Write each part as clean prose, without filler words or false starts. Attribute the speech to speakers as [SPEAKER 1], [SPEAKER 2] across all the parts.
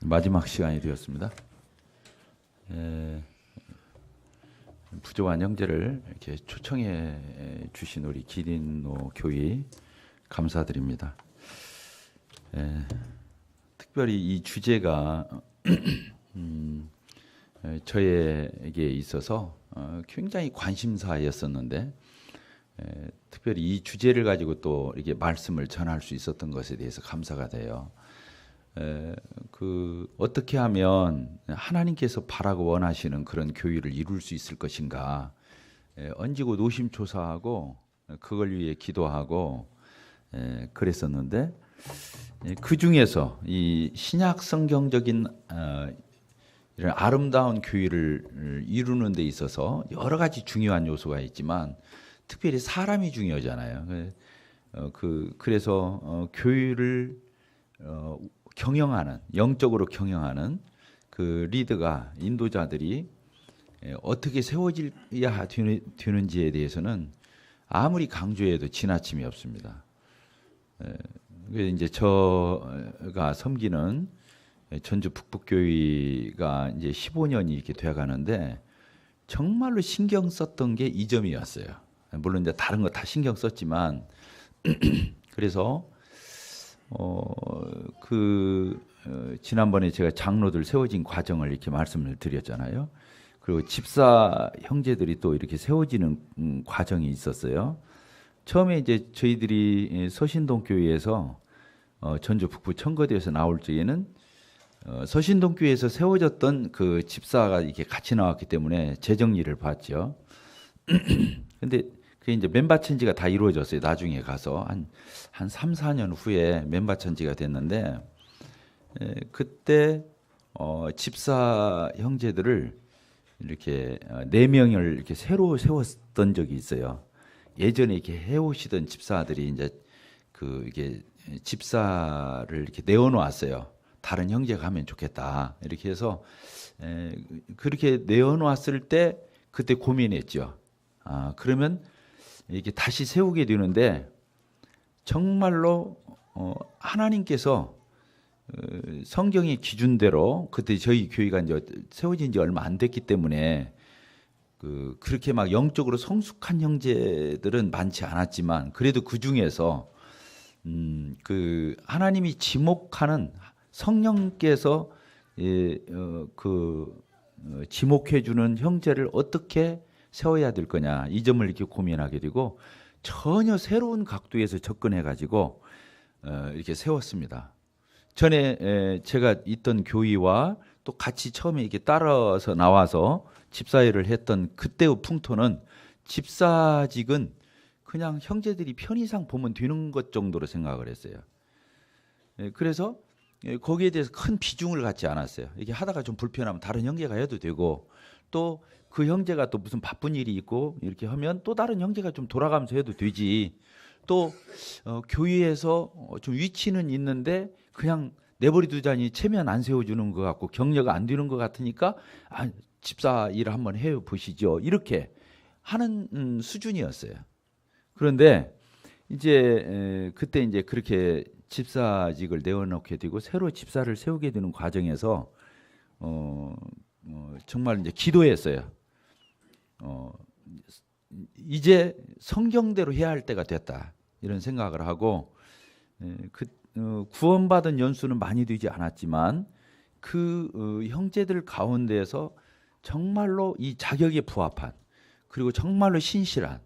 [SPEAKER 1] 마지막 시간이 되었습니다. 부족한 형제를 이렇게 초청해 주신 우리 기린노 교회 감사드립니다. 특별히 이 주제가 저에게 있어서 굉장히 관심사였었는데 특별히 이 주제를 가지고 또 이렇게 말씀을 전할 수 있었던 것에 대해서 감사가 돼요. 어떻게 하면 하나님께서 바라고 원하시는 그런 교회를 이룰 수 있을 것인가 얹고 노심초사하고 그걸 위해 기도하고 그랬었는데 그 중에서 이 신약 성경적인 이런 아름다운 교회를 이루는 데 있어서 여러 가지 중요한 요소가 있지만 특별히 사람이 중요하잖아요. 그래서 교회를 경영하는, 영적으로 경영하는 그 리더가, 인도자들이 어떻게 세워져야 되는지에 대해서는 아무리 강조해도 지나침이 없습니다. 그래서 이제 저가 섬기는 전주 북북교회가 이제 15년이 이렇게 되어 가는데 정말로 신경 썼던 게 이 점이었어요. 물론 이제 다른 거 다 신경 썼지만 그래서 지난번에 제가 장로들 세워진 과정을 이렇게 말씀을 드렸잖아요. 그리고 집사 형제들이 또 이렇게 세워지는 과정이 있었어요. 처음에 이제 저희들이 서신동 교회에서 전주 북부 청거대에서 나올 적에는 서신동 교회에서 세워졌던 그 집사가 이렇게 같이 나왔기 때문에 재정리를 봤죠. 근데 그게 이제 멤버 체인지가 다 이루어졌어요. 나중에 가서 한 3, 4년 후에 멤버 체인지가 됐는데 그때 집사 형제들을 이렇게 4명을 이렇게 새로 세웠던 적이 있어요. 예전에 이렇게 해오시던 집사들이 이제 이게 집사를 이렇게 내어놓았어요. 다른 형제가 하면 좋겠다. 이렇게 해서 그렇게 내어놓았을 때 그때 고민했죠. 그러면 이렇게 다시 세우게 되는데 정말로 하나님께서 성경의 기준대로 그때 저희 교회가 이제 세워진 지 얼마 안 됐기 때문에 그렇게 막 영적으로 성숙한 형제들은 많지 않았지만 그래도 그 중에서 하나님이 지목하는 성령께서 지목해 주는 형제를 어떻게 세워야 될 거냐 이 점을 이렇게 고민하게 되고 전혀 새로운 각도에서 접근해 가지고 이렇게 세웠습니다. 전에 제가 있던 교회와 또 같이 처음에 이렇게 따라서 나와서 집사일을 했던 그때의 풍토는 집사직은 그냥 형제들이 편의상 보면 되는 것 정도로 생각을 했어요. 그래서 거기에 대해서 큰 비중을 갖지 않았어요. 이게 하다가 좀 불편하면 다른 형제가 해도 되고 또 그 형제가 또 무슨 바쁜 일이 있고 이렇게 하면 또 다른 형제가 좀 돌아가면서 해도 되지. 또 교회에서 좀 위치는 있는데 그냥 내버려 두자니 체면 안 세워주는 것 같고 격려가 안 되는 것 같으니까 집사 일을 한번 해보시죠. 이렇게 하는 수준이었어요. 그런데 이제 그때 이제 그렇게 집사직을 내어놓게 되고 새로 집사를 세우게 되는 과정에서 정말 이제 기도했어요. 이제 성경대로 해야 할 때가 됐다 이런 생각을 하고 구원받은 연수는 많이 되지 않았지만 형제들 가운데에서 정말로 이 자격에 부합한 그리고 정말로 신실한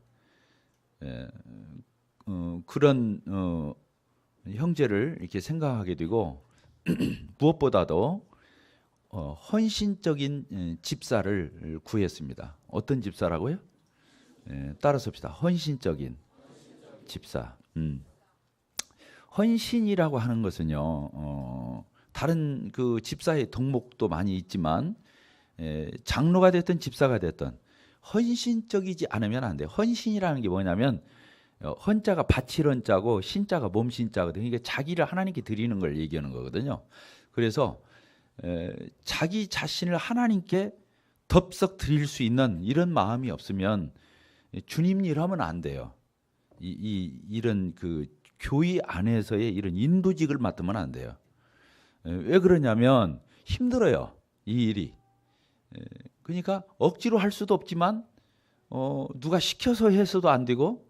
[SPEAKER 1] 그런 형제를 이렇게 생각하게 되고 무엇보다도 헌신적인 집사를 구했습니다. 어떤 집사라고요? 따라서 합시다. 헌신적인 집사. 헌신이라고 하는 것은요. 다른 그 집사의 덕목도 많이 있지만 장로가 됐든 집사가 됐든 헌신적이지 않으면 안 돼요. 헌신이라는 게 뭐냐면 헌자가 바칠 헌자고 신자가 몸신자거든요. 이게 자기를 하나님께 드리는 걸 얘기하는 거거든요. 그래서 자기 자신을 하나님께 덥석 드릴 수 있는 이런 마음이 없으면 주님 일 하면 안 돼요. 이런 교회 안에서의 이런 인도직을 맡으면 안 돼요. 왜 그러냐면 힘들어요. 이 일이. 그러니까 억지로 할 수도 없지만 누가 시켜서 해서도 안 되고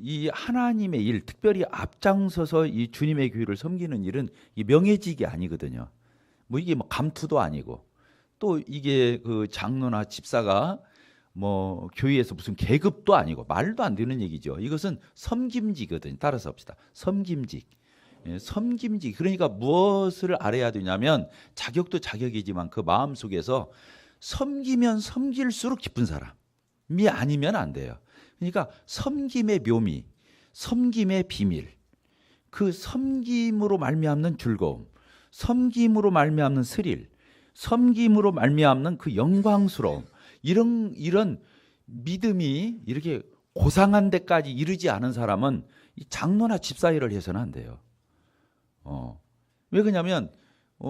[SPEAKER 1] 이 하나님의 일, 특별히 앞장서서 이 주님의 교회를 섬기는 일은 이 명예직이 아니거든요. 뭐 이게 뭐 감투도 아니고 또 이게 그 장로나 집사가 뭐 교회에서 무슨 계급도 아니고 말도 안 되는 얘기죠. 이것은 섬김직이거든요. 따라서 합시다. 섬김직. 섬김직. 그러니까 무엇을 알아야 되냐면 자격도 자격이지만 그 마음 속에서 섬기면 섬길수록 기쁜 사람이 아니면 안 돼요. 그러니까 섬김의 묘미, 섬김의 비밀, 그 섬김으로 말미암는 즐거움, 섬김으로 말미암는 스릴, 섬김으로 말미암는 그 영광스러움, 이런 믿음이 이렇게 고상한 데까지 이르지 않은 사람은 이 장로나 집사 일을 해서는 안 돼요. 왜 그러냐면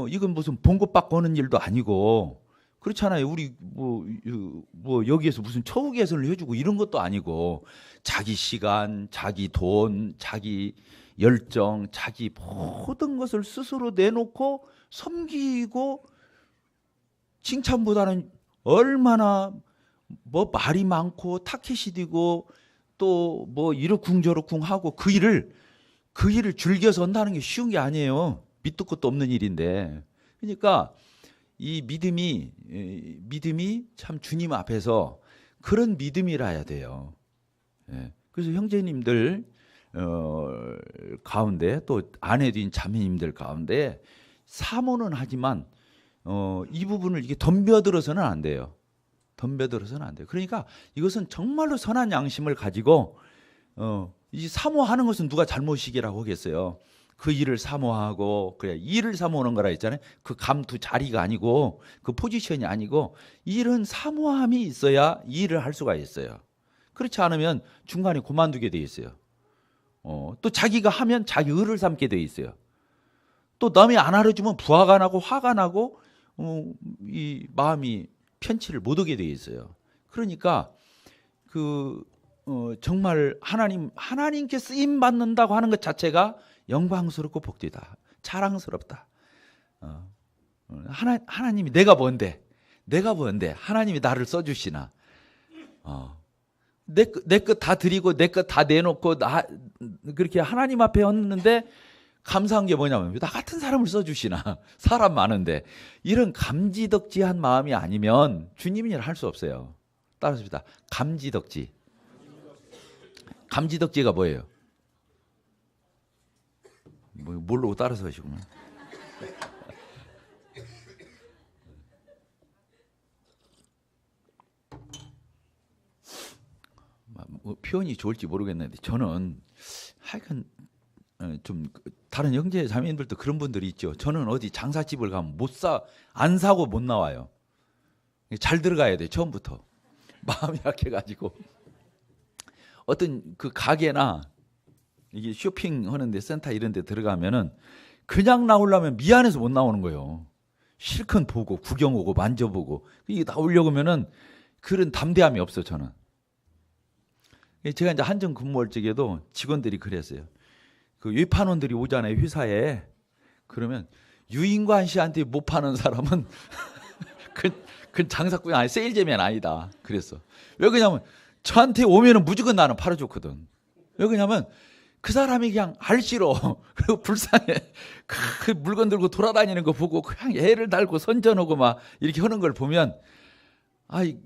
[SPEAKER 1] 이건 무슨 봉급받고 하는 일도 아니고 그렇잖아요. 우리 뭐 여기에서 무슨 처우 개선을 해주고 이런 것도 아니고 자기 시간, 자기 돈, 자기 열정, 자기 모든 것을 스스로 내놓고 섬기고 칭찬보다는 얼마나 뭐 말이 많고 타켓이 되고 또 뭐 이러쿵저러쿵 하고 그 일을 즐겨서 한다는 게 쉬운 게 아니에요. 밑도 끝도 없는 일인데. 그러니까 이 믿음이 참 주님 앞에서 그런 믿음이라 해야 돼요. 그래서 형제님들 가운데 또 아내된 자매님들 가운데 사모는 하지만 이 부분을 이게 덤벼들어서는 안 돼요. 덤벼들어서는 안 돼요. 그러니까 이것은 정말로 선한 양심을 가지고 이 사모하는 것은 누가 잘못이라고 하겠어요. 그 일을 사모하고 그래 일을 사모하는 거라 했잖아요. 그 감투 자리가 아니고 그 포지션이 아니고 일은 사모함이 있어야 이 일을 할 수가 있어요. 그렇지 않으면 중간에 그만두게 돼 있어요. 또 자기가 하면 자기 의를 삼게 돼 있어요. 또 남이 안 알아주면 부화가 나고 화가 나고 이 마음이 편치를 못 하게 돼 있어요. 그러니까 정말 하나님께 쓰임 받는다고 하는 것 자체가 영광스럽고 복되다. 자랑스럽다. 하나님이 내가 뭔데 하나님이 나를 써주시나. 내 것 다 드리고 내 것 다 내놓고 그렇게 하나님 앞에 얹는데 감사한 게 뭐냐면 나 같은 사람을 써주시나. 사람 많은데 이런 감지덕지한 마음이 아니면 주님 일을 할 수 없어요. 따라합시다. 감지덕지가 뭐예요? 모르고 따라서 하시구나. 표현이 좋을지 모르겠는데 저는 하여간 좀 다른 형제 자매님들도 그런 분들이 있죠. 저는 어디 장사집을 가면 안 사고 못 나와요. 잘 들어가야 돼 처음부터. 마음이 약해가지고 어떤 그 가게나 이게 쇼핑하는데 센터 이런 데 들어가면은 그냥 나오려면 미안해서 못 나오는 거예요. 실컷 보고 구경 오고 만져보고 이게 나오려고 하면은 그런 담대함이 없어 저는. 제가 이제 한정 근무할 적에도 직원들이 그랬어요. 그 외판원들이 오잖아요 회사에. 그러면 유인관 씨한테 못 파는 사람은 그 장사꾼이 아니 세일즈맨 아니다. 그랬어. 왜 그러냐면 저한테 오면은 무조건 나는 팔아줬거든. 왜 그러냐면 그 사람이 그냥 알씨로 그리고 불쌍해. 그 물건 들고 돌아다니는 거 보고 그냥 애를 달고 선전하고 막 이렇게 하는 걸 보면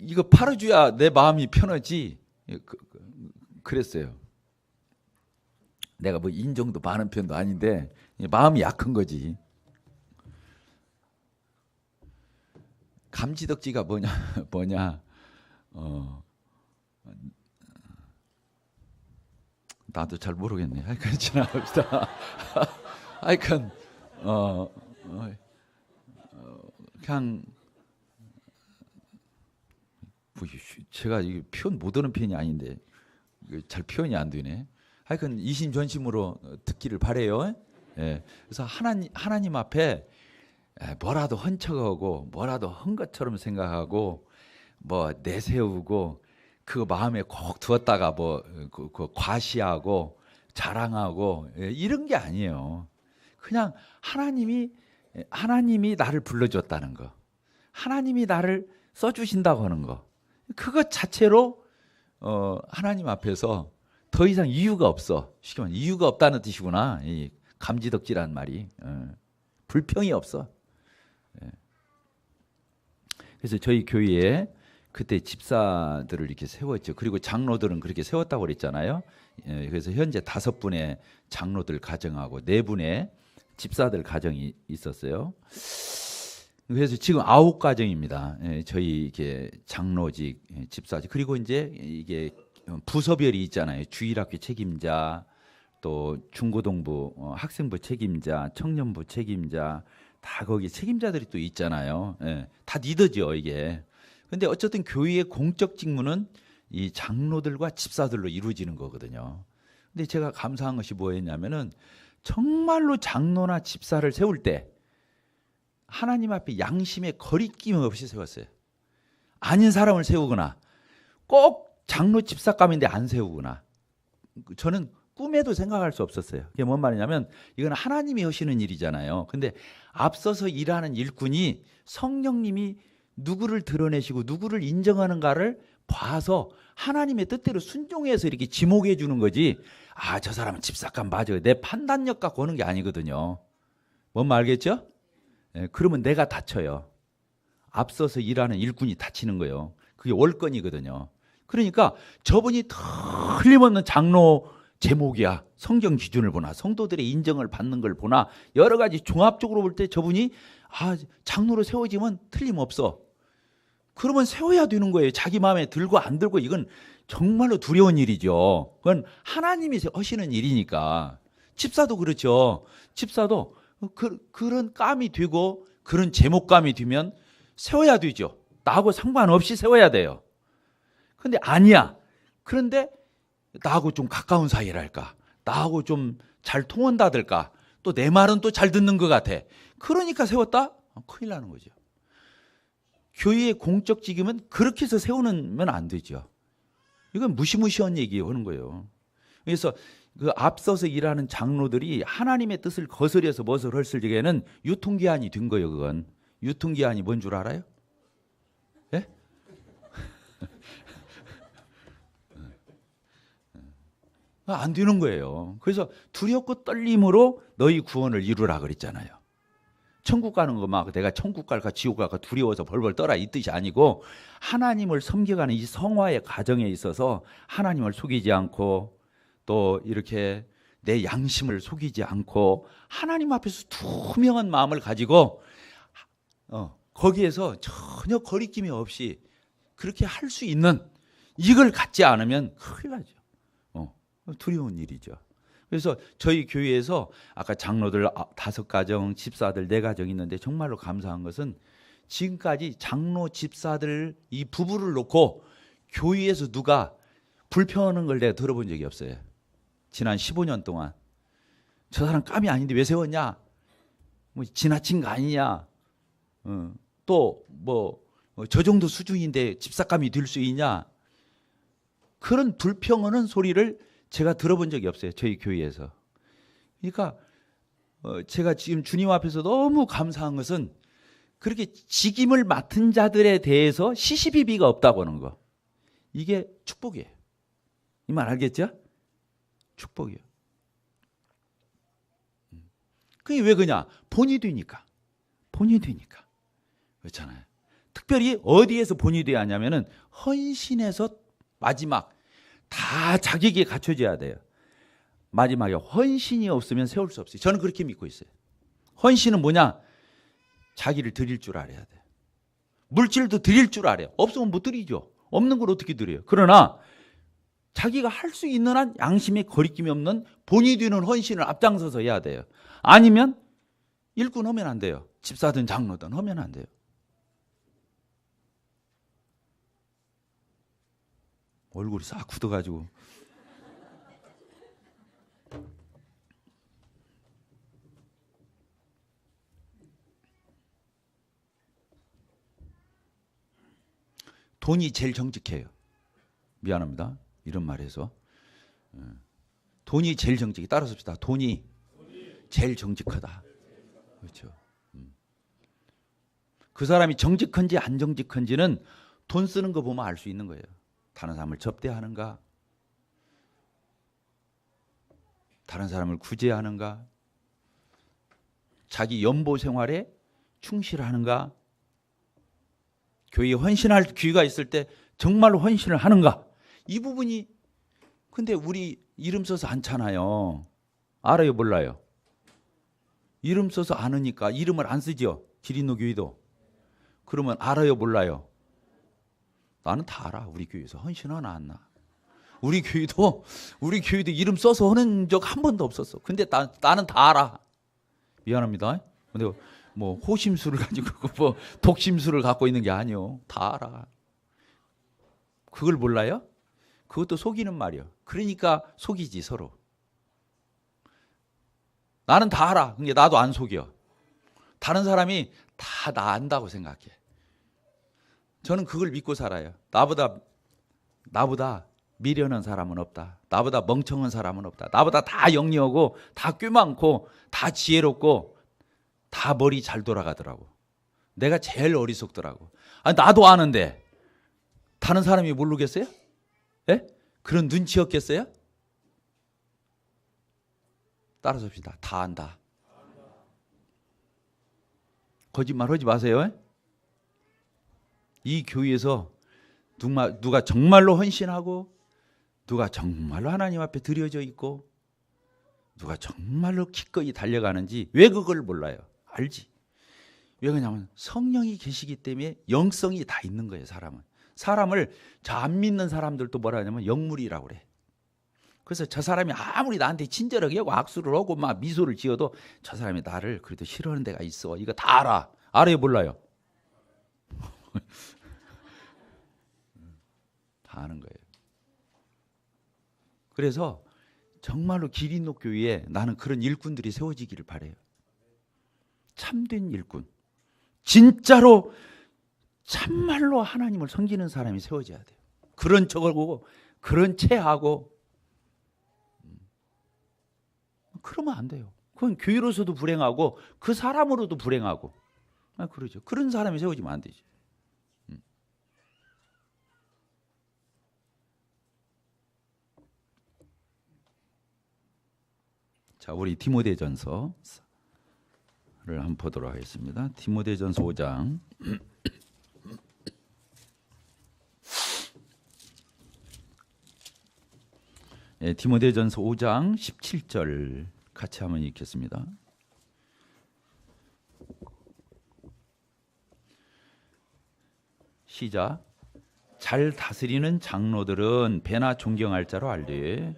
[SPEAKER 1] 이거 팔아줘야 내 마음이 편하지. 그랬어요. 내가 뭐 인정도 많은 편도 아닌데 마음이 약한 거지. 감지덕지가 뭐냐? 나도 잘 모르겠네. 하여간 지나갑시다. 하여간 그냥 제가 이 표현 못 하는 편이 아닌데 잘 표현이 안 되네. 하여간 이심전심으로 듣기를 바래요. 예. 그래서 하나님 앞에 뭐라도 헌척하고 뭐라도 한 것처럼 생각하고 뭐 내세우고 그 마음에 꼭 두었다가 뭐 과시하고 자랑하고 이런 게 아니에요. 그냥 하나님이 나를 불러줬다는 거, 하나님이 나를 써주신다고 하는 거, 그것 자체로 하나님 앞에서 더 이상 이유가 없어. 쉽게 말하면 이유가 없다는 뜻이구나. 이 감지덕지라는 말이. 불평이 없어. 그래서 저희 교회에 그때 집사들을 이렇게 세웠죠. 그리고 장로들은 그렇게 세웠다고 그랬잖아요. 그래서 현재 5분의 장로들 가정하고 4분의 집사들 가정이 있었어요. 그래서 지금 9가정입니다. 저희 이게 장로직, 집사직, 그리고 이제 이게 부서별이 있잖아요. 주일학교 책임자, 또 중고등부 학생부 책임자, 청년부 책임자, 다 거기 책임자들이 또 있잖아요. 다 리더죠, 이게. 근데 어쨌든 교회의 공적 직무는 이 장로들과 집사들로 이루어지는 거거든요. 근데 제가 감사한 것이 뭐였냐면은 정말로 장로나 집사를 세울 때 하나님 앞에 양심에 거리낌 없이 세웠어요. 아닌 사람을 세우거나 꼭 장로 집사감인데 안 세우거나, 저는 꿈에도 생각할 수 없었어요. 그게 뭔 말이냐면 이건 하나님이 하시는 일이잖아요. 근데 앞서서 일하는 일꾼이 성령님이 누구를 드러내시고 누구를 인정하는가를 봐서 하나님의 뜻대로 순종해서 이렇게 지목해 주는 거지, 아, 저 사람은 집사감 맞아요, 내 판단력 갖고 오는 게 아니거든요. 뭔 말 알겠죠? 그러면 내가 다쳐요. 앞서서 일하는 일꾼이 다치는 거예요. 그게 월권이거든요. 그러니까 저분이 틀림없는 장로 제목이야. 성경 기준을 보나 성도들의 인정을 받는 걸 보나 여러 가지 종합적으로 볼 때 저분이 장로로 세워지면 틀림없어. 그러면 세워야 되는 거예요. 자기 마음에 들고 안 들고 이건 정말로 두려운 일이죠. 그건 하나님이 하시는 일이니까. 집사도 그렇죠. 집사도 그런 감이 되고 그런 제목감이 되면 세워야 되죠. 나하고 상관없이 세워야 돼요. 근데 아니야. 그런데 나하고 좀 가까운 사이랄까, 나하고 좀 잘 통한다들까, 또 내 말은 또 잘 듣는 것 같아. 그러니까 세웠다? 큰일 나는 거죠. 교회의 공적 직임은 그렇게 해서 세우면 안 되죠. 이건 무시무시한 얘기 하는 거예요. 그래서 그 앞서서 일하는 장로들이 하나님의 뜻을 거스려서 무엇을 했을 적에는 유통기한이 된 거예요. 그건 유통기한이 뭔 줄 알아요? 예? 안 되는 거예요. 그래서 두렵고 떨림으로 너희 구원을 이루라 그랬잖아요. 천국 가는 거 막 내가 천국 갈까 지옥 갈까 두려워서 벌벌 떠라 이 뜻이 아니고, 하나님을 섬겨가는 이 성화의 과정에 있어서 하나님을 속이지 않고 또 이렇게 내 양심을 속이지 않고 하나님 앞에서 투명한 마음을 가지고 거기에서 전혀 거리낌이 없이 그렇게 할 수 있는, 이걸 갖지 않으면 큰일 나죠. 두려운 일이죠. 그래서 저희 교회에서 아까 장로들 5가정, 집사들 4가정 있는데 정말로 감사한 것은 지금까지 장로, 집사들 이 부부를 놓고 교회에서 누가 불평하는 걸 내가 들어본 적이 없어요. 지난 15년 동안. 저 사람 감이 아닌데 왜 세웠냐? 뭐 지나친 거 아니냐? 또 뭐 저 정도 수준인데 집사감이 될 수 있냐? 그런 불평하는 소리를 제가 들어본 적이 없어요. 저희 교회에서. 그러니까 제가 지금 주님 앞에서 너무 감사한 것은 그렇게 직임을 맡은 자들에 대해서 시시비비가 없다고 하는 거. 이게 축복이에요. 이 말 알겠죠? 축복이에요. 그게 왜 그러냐? 본이 되니까. 본이 되니까. 그렇잖아요. 특별히 어디에서 본이 돼야 하냐면은 헌신에서 마지막 다 자기에게 갖춰져야 돼요. 마지막에 헌신이 없으면 세울 수 없어요. 저는 그렇게 믿고 있어요. 헌신은 뭐냐? 자기를 드릴 줄 알아야 돼요. 물질도 드릴 줄 알아요. 없으면 못 드리죠. 없는 걸 어떻게 드려요? 그러나 자기가 할 수 있는 한 양심에 거리낌이 없는 본이 되는 헌신을 앞장서서 해야 돼요. 아니면 일꾼 하면 안 돼요. 집사든 장로든 하면 안 돼요. 얼굴이 싹 굳어가지고. 돈이 제일 정직해요. 미안합니다. 이런 말해서. 돈이 제일 정직해. 따라서 봅시다. 돈이 제일 정직하다. 그렇죠. 그 사람이 정직한지 안 정직한지는 돈 쓰는 거 보면 알 수 있는 거예요. 다른 사람을 접대하는가? 다른 사람을 구제하는가? 자기 연보 생활에 충실하는가? 교회에 헌신할 기회가 있을 때 정말로 헌신을 하는가? 이 부분이 근데 우리 이름 써서 않잖아요. 알아요, 몰라요? 이름 써서 아느니까 이름을 안 쓰죠. 기린노 교회도. 그러면 알아요, 몰라요? 나는 다 알아. 우리 교회에서 헌신하나 안 나. 우리 교회도 이름 써서 하는 적 한 번도 없었어. 근데 나는 다 알아. 미안합니다. 근데 뭐 호심술을 가지고 뭐 독심술을 갖고 있는 게 아니요. 다 알아. 그걸 몰라요? 그것도 속이는 말이요. 그러니까 속이지 서로. 나는 다 알아. 그러니까 나도 안 속여. 다른 사람이 다 나 안다고 생각해. 저는 그걸 믿고 살아요. 나보다 미련한 사람은 없다. 나보다 멍청한 사람은 없다. 나보다 다 영리하고 다 꽤 많고 다 지혜롭고 다 머리 잘 돌아가더라고. 내가 제일 어리석더라고. 아니, 나도 아는데 다른 사람이 모르겠어요? 예? 그런 눈치 없겠어요? 따라서 합시다. 다 안다. 거짓말 하지 마세요. 이 교회에서 누가 정말로 헌신하고 누가 정말로 하나님 앞에 드려져 있고 누가 정말로 기꺼이 달려가는지 왜 그걸 몰라요? 알지. 왜 그러냐면 성령이 계시기 때문에 영성이 다 있는 거예요. 사람을 저 안 믿는 사람들도 뭐라 하냐면 영물이라고 그래. 그래서 저 사람이 아무리 나한테 친절하게 하고 악수를 하고 막 미소를 지어도 저 사람이 나를 그래도 싫어하는 데가 있어. 이거 다 알아. 알아요, 몰라요? 다 아는 거예요. 그래서 정말로 기린노 교회에 나는 그런 일꾼들이 세워지기를 바라요. 참된 일꾼. 진짜로 참말로 하나님을 섬기는 사람이 세워져야 돼요. 그런 척을 보고 그런 체하고 그러면 안 돼요. 그건 교회로서도 불행하고 그 사람으로도 불행하고 그러죠. 그런 사람이 세워지면 안 되지. 자, 우리 디모데전서를 한번 보도록 하겠습니다. 디모데전서 5장. 예, 디모데전서 5장 17절 같이 한번 읽겠습니다. 시작. 잘 다스리는 장로들은 배나 존경할 자로 알되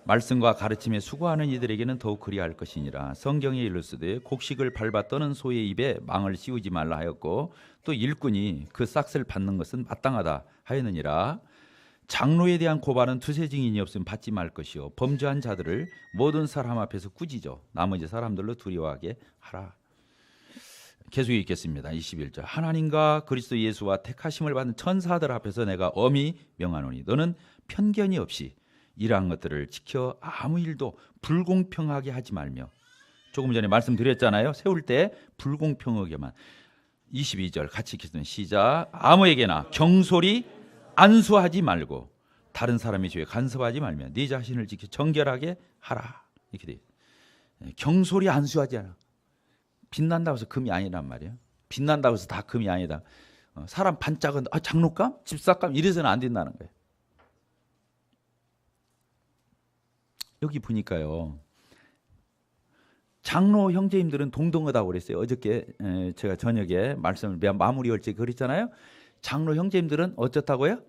[SPEAKER 1] 말씀과 가르침에 수고하는 이들에게는 더욱 그리할 것이니라. 성경에 이르시되 곡식을 밟아 떠는 소의 입에 망을 씌우지 말라 하였고 또 일꾼이 그 싹을 받는 것은 마땅하다 하였느니라. 장로에 대한 고발은 두세 증인이 없으면 받지 말 것이요 범죄한 자들을 모든 사람 앞에서 꾸짖어 나머지 사람들로 두려워하게 하라. 계속 읽겠습니다. 21절. 하나님과 그리스도 예수와 택하심을 받은 천사들 앞에서 내가 엄히 명하노니 너는 편견이 없이 이러한 것들을 지켜 아무 일도 불공평하게 하지 말며. 조금 전에 말씀드렸잖아요. 세울 때 불공평하게만. 22절 같이 읽겠습니다. 시작. 아무에게나 경솔히 안수하지 말고 다른 사람의 죄에 간섭하지 말며 네 자신을 지켜 정결하게 하라. 이렇게 돼. 경솔히 안수하지 않아. 빛난다고 해서 금이 아니란 말이에요. 빛난다고 해서 다 금이 아니다. 사람 반짝은 장로감? 집사감? 이래서는 안 된다는 거예요. 여기 보니까요. 장로 형제님들은 동등하다고 그랬어요. 어저께 제가 저녁에 말씀을 마무리할 때 그랬잖아요. 장로 형제님들은 어쩌다고요?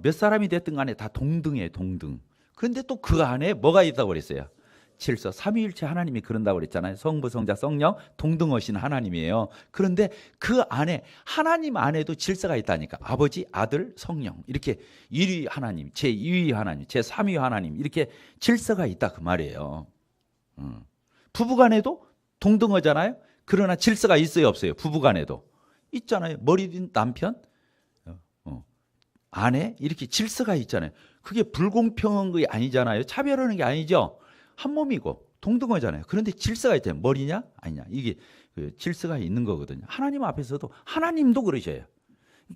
[SPEAKER 1] 몇 사람이 됐든 간에 다 동등해, 동등. 그런데 또 그 안에 뭐가 있다고 그랬어요? 질서, 삼위일체 하나님이 그런다고 그랬잖아요. 성부, 성자, 성령 동등하신 하나님이에요. 그런데 그 안에 하나님 안에도 질서가 있다니까. 아버지, 아들, 성령 이렇게 1위 하나님, 제2위 하나님, 제3위 하나님 이렇게 질서가 있다 그 말이에요. 부부간에도 동등하잖아요. 그러나 질서가 있어요, 없어요? 부부간에도 있잖아요. 머리든 남편, 아내 이렇게 질서가 있잖아요. 그게 불공평한 게 아니잖아요. 차별하는 게 아니죠. 한 몸이고 동등하잖아요. 그런데 질서가 있잖아요. 머리냐 아니냐, 이게 그 질서가 있는 거거든요. 하나님 앞에서도, 하나님도 그러셔요.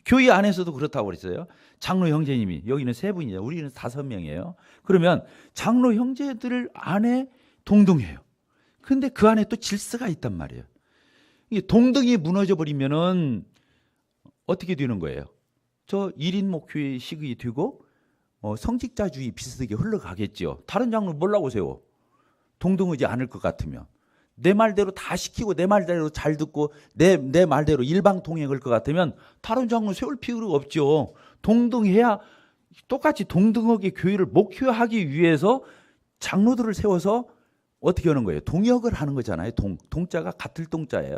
[SPEAKER 1] 교회 안에서도 그렇다고 그랬어요. 장로 형제님이 여기는 3분이에요. 우리는 5명이에요. 그러면 장로 형제들 안에 동등해요. 근데 그 안에 또 질서가 있단 말이에요. 이게 동등이 무너져 버리면은 어떻게 되는 거예요? 저 1인 목회식이 되고 성직자주의 비슷하게 흘러가겠죠. 다른 장로 뭐라고 세워? 동등하지 않을 것 같으면. 내 말대로 다 시키고 내 말대로 잘 듣고 내 말대로 일방통행할 것 같으면 다른 장로 세울 필요가 없죠. 동등해야, 똑같이 동등하게 교회를 목회하기 위해서 장로들을 세워서 어떻게 하는 거예요? 동역을 하는 거잖아요. 동자가 같을 동자예요.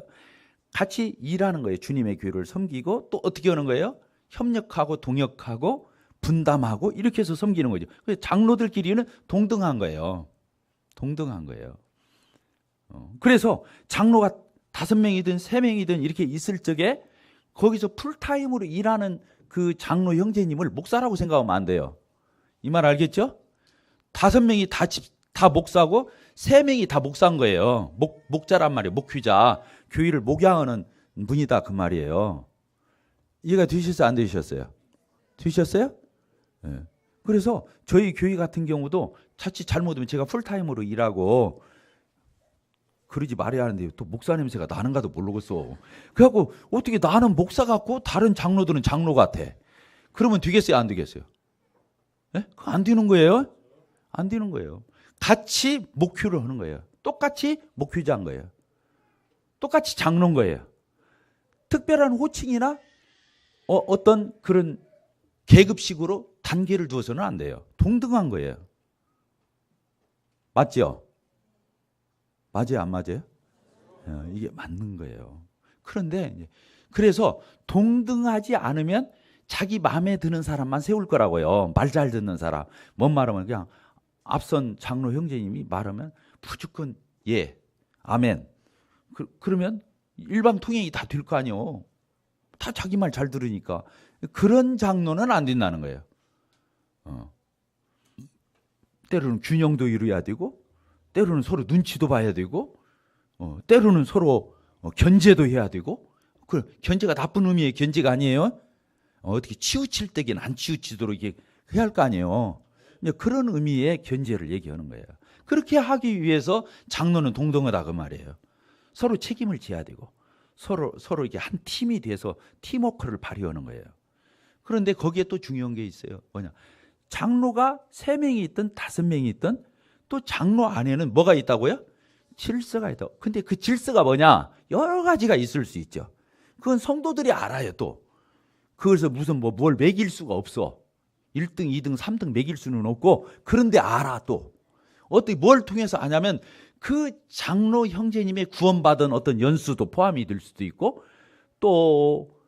[SPEAKER 1] 같이 일하는 거예요. 주님의 교회를 섬기고 또 어떻게 하는 거예요? 협력하고 동역하고 분담하고 이렇게 해서 섬기는 거죠. 그래서 장로들끼리는 동등한 거예요. 동등한 거예요. 그래서 장로가 5명이든 3명이든 이렇게 있을 적에 거기서 풀타임으로 일하는 그 장로 형제님을 목사라고 생각하면 안 돼요. 이 말 알겠죠? 5명이 다 목사고 3명이 다 목사인 거예요. 목자란 말이에요. 목휘자. 교회를 목양하는 분이다 그 말이에요. 이해가 되셨어요? 안 되셨어요? 되셨어요? 네. 그래서 저희 교회 같은 경우도 자칫 잘못하면 제가 풀타임으로 일하고 그러지 말아야 하는데 또 목사 냄새가 나는가도 모르겠어. 그래갖고 어떻게 나는 목사 같고 다른 장로들은 장로 같아. 그러면 되겠어요? 안 되겠어요? 네? 안 되는 거예요? 안 되는 거예요. 같이 목회를 하는 거예요. 똑같이 목회자인 거예요. 똑같이 장로인 거예요. 특별한 호칭이나 어떤 그런 계급식으로 단계를 두어서는 안 돼요. 동등한 거예요. 맞죠? 맞아요? 안 맞아요? 이게 맞는 거예요. 그런데 그래서 동등하지 않으면 자기 마음에 드는 사람만 세울 거라고요. 말 잘 듣는 사람. 뭔 말하면 그냥 앞선 장로 형제님이 말하면 무조건 예, 아멘. 그러면 일방통행이 다 될 거 아니에요. 다 자기 말 잘 들으니까. 그런 장로는 안 된다는 거예요. 때로는 균형도 이루어야 되고 때로는 서로 눈치도 봐야 되고 때로는 서로 견제도 해야 되고. 그 견제가 나쁜 의미의 견제가 아니에요. 어떻게 치우칠 때긴 안 치우치도록 이렇게 해야 할 거 아니에요. 그런 의미의 견제를 얘기하는 거예요. 그렇게 하기 위해서 장로는 동등하다 그 말이에요. 서로 책임을 져야 되고 서로 이렇게 한 팀이 돼서 팀워크를 발휘하는 거예요. 그런데 거기에 또 중요한 게 있어요. 뭐냐? 장로가 3명이 있든 5명이 있든 또 장로 안에는 뭐가 있다고요? 질서가 있다고. 근데 그 질서가 뭐냐? 여러 가지가 있을 수 있죠. 그건 성도들이 알아요. 또 그래서 무슨 뭘 매길 수가 없어. 1등, 2등, 3등 매길 수는 없고. 그런데 알아. 또 어떻게 뭘 통해서 아냐면 그 장로 형제님의 구원받은 어떤 연수도 포함이 될 수도 있고 또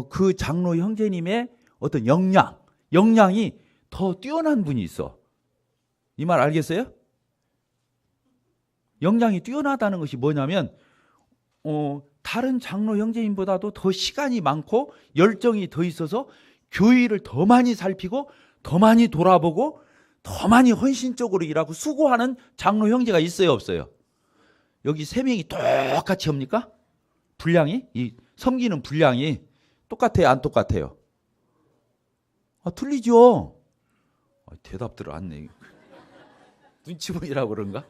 [SPEAKER 1] 그 장로 형제님의 어떤 역량이 더 뛰어난 분이 있어. 이 말 알겠어요? 역량이 뛰어나다는 것이 뭐냐면 다른 장로 형제님보다도 더 시간이 많고 열정이 더 있어서 교회를 더 많이 살피고 더 많이 돌아보고 더 많이 헌신적으로 일하고 수고하는 장로 형제가 있어요, 없어요? 여기 3명이 똑같이 합니까? 분량이? 이 섬기는 분량이 똑같아요, 안 똑같아요? 틀리죠. 대답들을 안 내. 눈치 보이라고 그런가?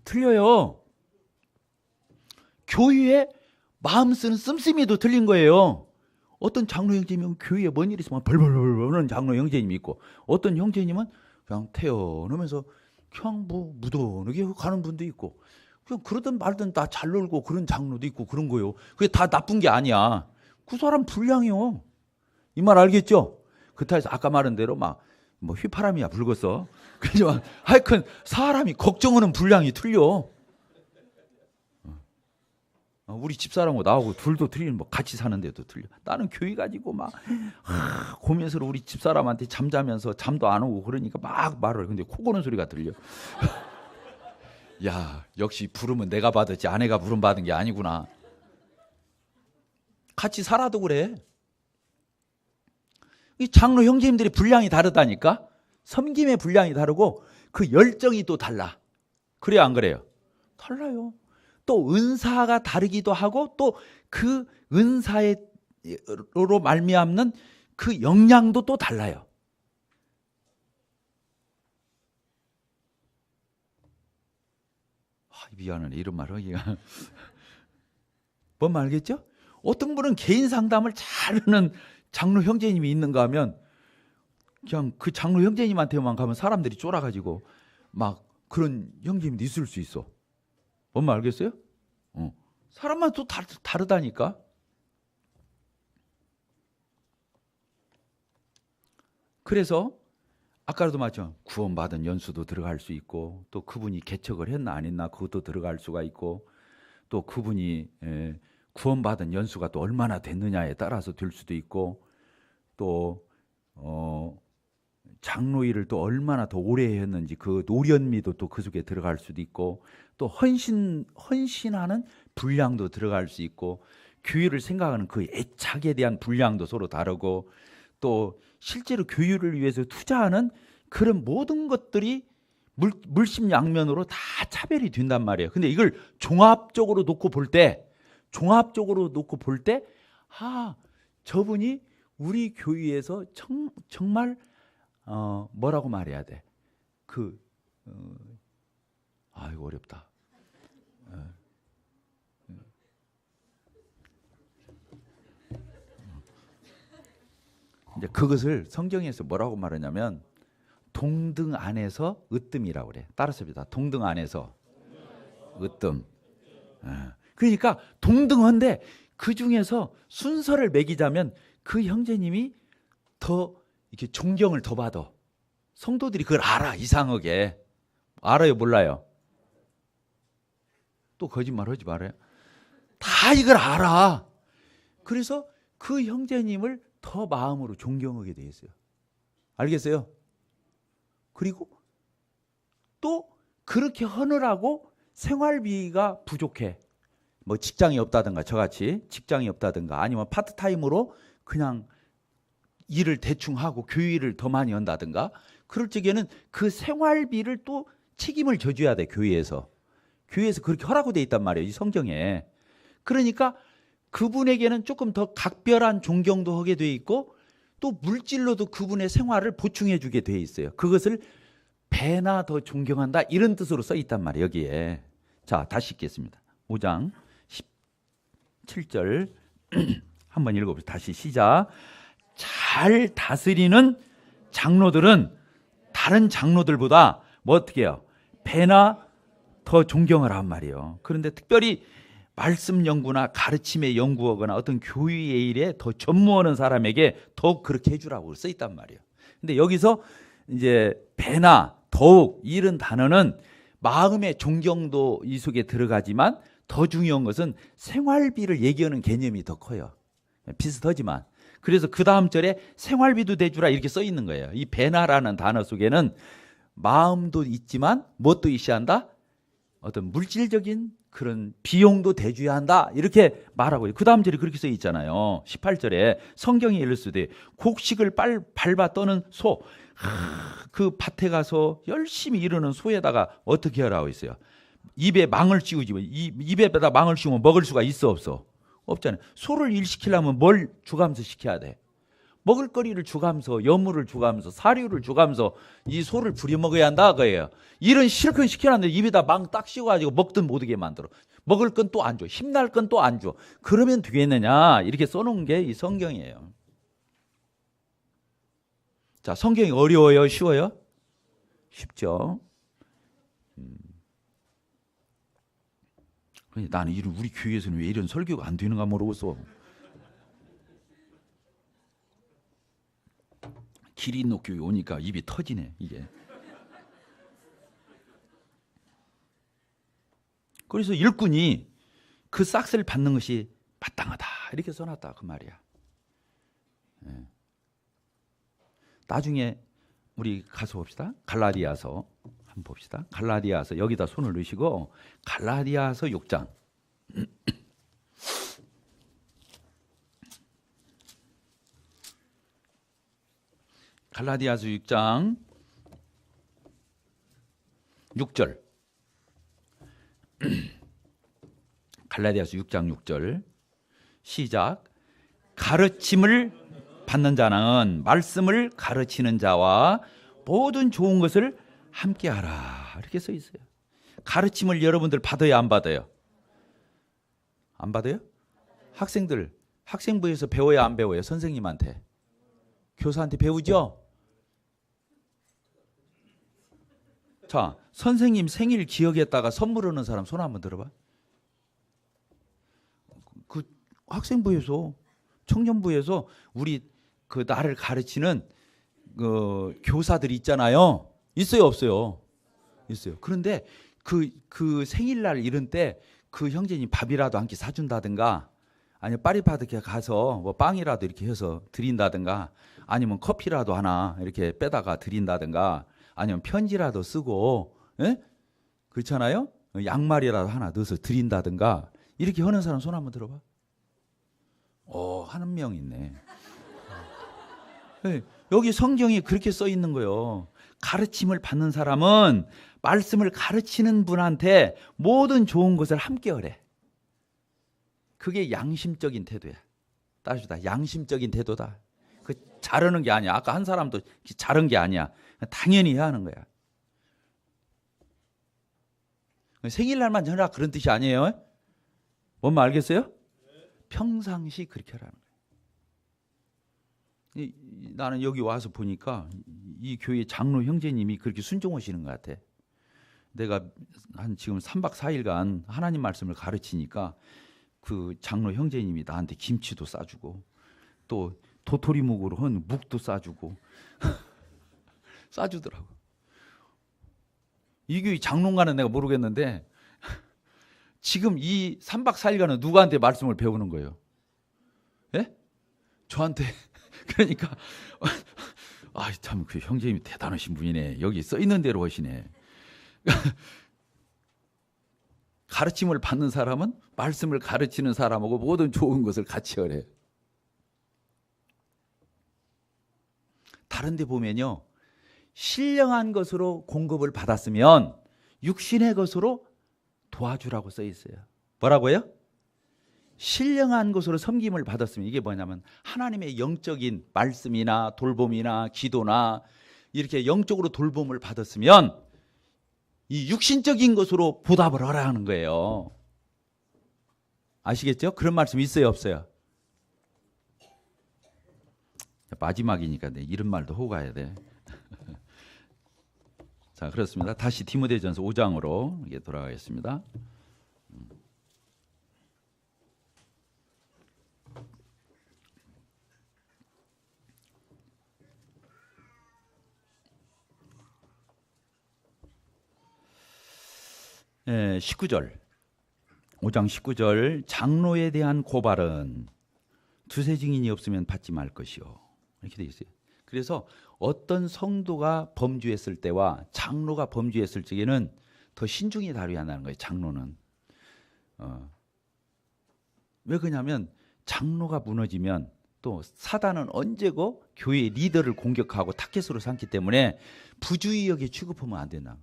[SPEAKER 1] 틀려요. 교회에 마음 쓰는 씀씀이도 틀린 거예요. 어떤 장로 형제님은 교회에 뭔 일이 있으면 벌벌벌 하는 장로 형제님이 있고 어떤 형제님은 그냥 태어나면서 그냥 무던하게 가는 분도 있고 그냥 그러든 말든 다 잘 놀고 그런 장로도 있고 그런 거예요. 그게 다 나쁜 게 아니야. 그 사람 분량이요. 이 말 알겠죠? 그렇다고 해서 아까 말한 대로 막 휘파람이야 불겠어. 그지만 하여튼 사람이 걱정하는 분량이 틀려. 우리 집사람하고 나하고 둘도 틀리는 같이 사는데도 틀려. 나는 교회 가지고 막 고민스러워. 우리 집사람한테 잠자면서 잠도 안 오고 그러니까 막 말을. 근데 코 고는 소리가 들려. 야, 역시 부름은 내가 받았지 아내가 부름 받은 게 아니구나. 같이 살아도 그래. 이 장로 형제님들이 분량이 다르다니까. 섬김의 분량이 다르고 그 열정이 또 달라. 그래요, 안 그래요? 달라요. 또 은사가 다르기도 하고 또 그 은사로 말미암는 그 영향도 또 달라요. 미안하네, 이런 말 하기가. 뭔 말 알겠죠? 어떤 분은 개인 상담을 잘하는 장로 형제님이 있는가 하면 그냥 그 장로 형제님한테만 가면 사람들이 쫄아가지고 막 그런 형제님도 있을 수 있어. 뭔 말 알겠어요? 사람만 또 다르다니까. 그래서 아까도 말했지만 구원받은 연수도 들어갈 수 있고 또 그분이 개척을 했나 안 했나 그것도 들어갈 수가 있고 또 그분이 구원받은 연수가 또 얼마나 됐느냐에 따라서 될 수도 있고 또 장로 일을 또 얼마나 더 오래 했는지 그 노련미도 또 그 속에 들어갈 수도 있고 또 헌신하는 분량도 들어갈 수 있고 교회를 생각하는 그 애착에 대한 분량도 서로 다르고 또 실제로 교회를 위해서 투자하는 그런 모든 것들이 물심양면으로 다 차별이 된단 말이에요. 근데 이걸 종합적으로 놓고 볼 때 저분이 우리 교회에서 정말 뭐라고 말해야 돼? 이거 어렵다. 이제 그것을 성경에서 뭐라고 말하냐면 동등 안에서 으뜸이라고 그래. 따라서입니다. 동등 안에서 으뜸. 그러니까 동등한데 그 중에서 순서를 매기자면 그 형제님이 더 이렇게 존경을 더 받아. 성도들이 그걸 알아. 이상하게 알아요, 몰라요? 또 거짓말 하지 말아요. 다 이걸 알아. 그래서 그 형제님을 더 마음으로 존경하게 돼 있어요. 알겠어요? 그리고 또 그렇게 하느라고 생활비가 부족해. 뭐 직장이 없다든가 저같이 직장이 없다든가 아니면 파트타임으로 그냥 일을 대충 하고 교회를 더 많이 한다든가 그럴 적에는 그 생활비를 또 책임을 져줘야 돼. 교회에서 그렇게 하라고 돼 있단 말이에요. 이 성경에. 그러니까 그분에게는 조금 더 각별한 존경도 하게 돼 있고 또 물질로도 그분의 생활을 보충해 주게 돼 있어요. 그것을 배나 더 존경한다 이런 뜻으로 써 있단 말이에요. 여기에. 자, 다시 읽겠습니다. 5장 17절 한번 읽어보세요. 다시 시작. 잘 다스리는 장로들은 다른 장로들보다 뭐 어떻게 해요? 배나 더 존경을 한 말이에요. 그런데 특별히 말씀 연구나 가르침에 연구하거나 어떤 교회의 일에 더 전무하는 사람에게 더욱 그렇게 해주라고 써 있단 말이에요. 근데 여기서 이제 배나 더욱 이런 단어는 마음의 존경도 이 속에 들어가지만 더 중요한 것은 생활비를 얘기하는 개념이 더 커요. 비슷하지만. 그래서 그 다음 절에 생활비도 대주라 이렇게 써 있는 거예요. 이 배나라는 단어 속에는 마음도 있지만 무엇도 있어야 한다? 어떤 물질적인 그런 비용도 대줘야 한다 이렇게 말하고 그 다음 절에 그렇게 써 있잖아요. 18절에 성경에 이르시되 곡식을 밟아 떠는 소, 그 밭에 가서 열심히 이르는 소에다가 어떻게 하라고 있어요? 입에 망을 씌우지. 입에다 망을 씌우면 먹을 수가 있어 없어? 없잖아요. 소를 일시키려면 뭘 주가면서 시켜야 돼? 먹을거리를 주가면서 여물을 주가면서 사료를 주가면서 이 소를 부려먹어야 한다 그거예요. 이런 실컷 시켜놨는데 입에다 망 딱 씌워가지고 먹든 못하게 만들어. 먹을 건 또 안 줘. 힘날 건 또 안 줘. 그러면 되겠느냐 이렇게 써놓은 게 이 성경이에요. 자, 성경이 어려워요? 쉬워요? 쉽죠. 나는 우리 교회에서는 왜 이런 설교가 안 되는가 모르겠어. 기린노 교회 오니까 입이 터지네 이게. 그래서 일꾼이 그 싹스를 받는 것이 마땅하다 이렇게 써놨다 그 말이야. 나중에 우리 가서 봅시다. 갈라디아서 한번 봅시다. 갈라디아서 여기다 손을 넣으시고 갈라디아서 6장. 갈라디아서 6장 6절. 갈라디아서 6장 6절. 시작. 가르침을 받는 자는 말씀을 가르치는 자와 모든 좋은 것을 함께하라. 이렇게 써 있어요. 가르침을 여러분들 받아요, 안 받아요? 안 받아요? 학생들 학생부에서 배워야 안 배워요? 선생님한테, 교사한테 배우죠? 자, 선생님 생일 기억했다가 선물하는 사람 손 한번 들어봐. 그 학생부에서, 청년부에서 우리 그 나를 가르치는 그 교사들이 있잖아요. 있어요, 없어요? 있어요. 그런데 그 생일날 이런 때 그 형제님 밥이라도 한 끼 사준다든가, 아니면 파리바게뜨 가서 뭐 빵이라도 이렇게 해서 드린다든가, 아니면 커피라도 하나 이렇게 빼다가 드린다든가, 아니면 편지라도 쓰고, 예? 그렇잖아요? 양말이라도 하나 넣어서 드린다든가, 이렇게 하는 사람 손 한번 들어봐. 한 명 있네. 여기 성경이 그렇게 써 있는 거예요. 가르침을 받는 사람은 말씀을 가르치는 분한테 모든 좋은 것을 함께 하래. 그게 양심적인 태도야. 따라주다. 양심적인 태도다. 그 자르는 게 아니야. 아까 한 사람도 자른 게 아니야. 당연히 해야 하는 거야. 생일날만 하라 그런 뜻이 아니에요. 뭔 말 알겠어요? 평상시 그렇게 하라는 거예요. 나는 여기 와서 보니까 이 교회 장로 형제님이 그렇게 순종하시는 것 같아. 내가 한 지금 3박 4일간 하나님 말씀을 가르치니까 그 장로 형제님이 나한테 김치도 싸주고, 또 도토리묵으로 한 묵도 싸주고 싸주더라고. 이 교회 장로인가는 내가 모르겠는데 지금 이 3박 4일간은 누구한테 말씀을 배우는 거예요? 예? 저한테. 그러니까 참 그 형제님이 대단하신 분이네. 여기 써 있는 대로 하시네. 가르침을 받는 사람은 말씀을 가르치는 사람하고 모든 좋은 것을 같이 하래. 다른 데 보면요, 신령한 것으로 공급을 받았으면 육신의 것으로 도와주라고 써 있어요. 뭐라고요? 신령한 것으로 섬김을 받았으면, 이게 뭐냐면 하나님의 영적인 말씀이나 돌봄이나 기도나 이렇게 영적으로 돌봄을 받았으면 이 육신적인 것으로 보답을 하라는 거예요. 아시겠죠? 그런 말씀 있어요, 없어요? 마지막이니까 이런 말도 하고 가야 돼. 자, 그렇습니다. 다시 디모데전서 5장으로 이게 돌아가겠습니다. 예, 19절. 5장 19절. 장로에 대한 고발은 두세 증인이 없으면 받지 말 것이요. 이렇게 되어 있어요. 그래서 어떤 성도가 범죄했을 때와 장로가 범죄했을 적에는 더 신중히 다뤄야 한다는 거예요. 장로는. 왜 그러냐면 장로가 무너지면 또 사단은 언제고 교회의 리더를 공격하고 타겟으로 삼기 때문에 부주의하게 취급하면 안 된다.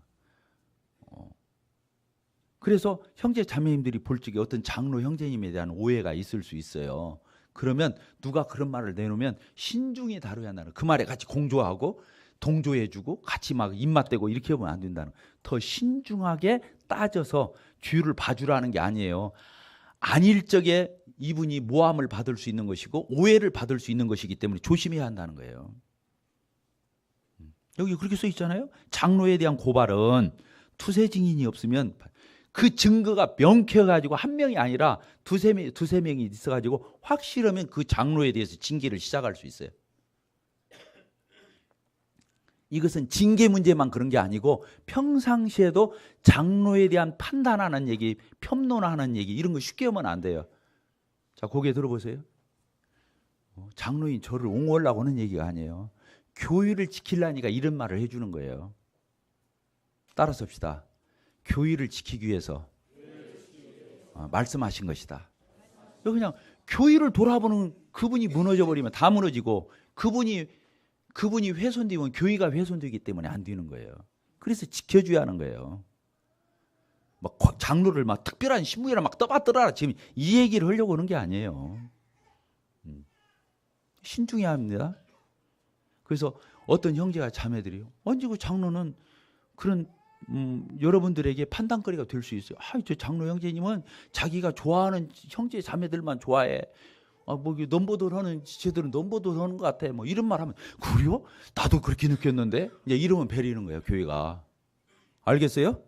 [SPEAKER 1] 그래서 형제 자매님들이 볼 적에 어떤 장로 형제님에 대한 오해가 있을 수 있어요. 그러면 누가 그런 말을 내놓으면 신중히 다뤄야 한다는, 그 말에 같이 공조하고 동조해주고 같이 막 입맛대고 이렇게 하면 안 된다는, 더 신중하게 따져서 뒤를 봐주라는 게 아니에요. 아닐 적에 이분이 모함을 받을 수 있는 것이고 오해를 받을 수 있는 것이기 때문에 조심해야 한다는 거예요. 여기 그렇게 써 있잖아요. 장로에 대한 고발은 투세 증인이 없으면, 그 증거가 명쾌해가지고 한 명이 아니라 두세 명이 있어가지고 확실하면 그 장로에 대해서 징계를 시작할 수 있어요. 이것은 징계 문제만 그런 게 아니고 평상시에도 장로에 대한 판단하는 얘기, 평론하는 얘기, 이런 거 쉽게 하면 안 돼요. 자, 고개 들어보세요. 장로인 저를 옹호하려고 하는 얘기가 아니에요. 교의를 지키려니까 이런 말을 해주는 거예요. 따라서 합시다. 교의를 지키기 위해서 말씀하신 것이다. 그냥 교의를 돌아보는, 그분이 무너져 버리면 다 무너지고, 그분이 훼손되면 교의가 훼손되기 때문에 안 되는 거예요. 그래서 지켜줘야 하는 거예요. 막 장로를 막 특별한 신부이라 막 떠받들어라 지금 이 얘기를 하려고 하는 게 아니에요. 신중해야 합니다. 그래서 어떤 형제가 자매들이요. 언제 그 장로는 그런 여러분들에게 판단거리가 될 수 있어요. 저 장로 형제님은 자기가 좋아하는 형제 자매들만 좋아해. 뭐 넘보돌하는 쟤들은 넘보돌하는 것 같아. 뭐 이런 말 하면 그래요? 나도 그렇게 느꼈는데 이제 이러면 베리는 거예요. 교회가. 알겠어요?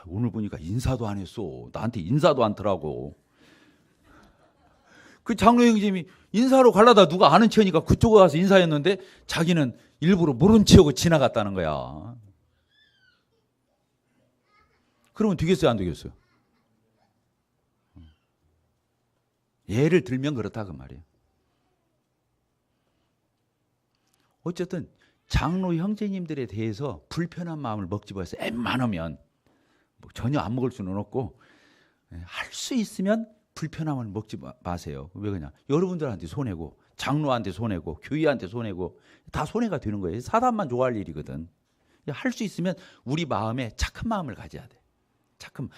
[SPEAKER 1] 오늘 보니까 인사도 안 했어. 나한테 인사도 않더라고. 그 장로 형제님이 인사로 가려다 누가 아는 체니까 그쪽에 가서 인사했는데 자기는 일부러 모른 체하고 지나갔다는 거야. 그러면 되겠어요? 안 되겠어요? 예를 들면 그렇다 그 말이에요. 어쨌든 장로 형제님들에 대해서 불편한 마음을 먹지 마세요. 웬만하면 뭐 전혀 안 먹을 수는 없고 할 수 있으면 불편함을 먹지 마세요. 왜 그러냐? 여러분들한테 손해고 장로한테 손해고 교회한테 손해고 다 손해가 되는 거예요. 사단만 좋아할 일이거든. 할 수 있으면 우리 마음에 착한 마음을 가져야 돼. 착한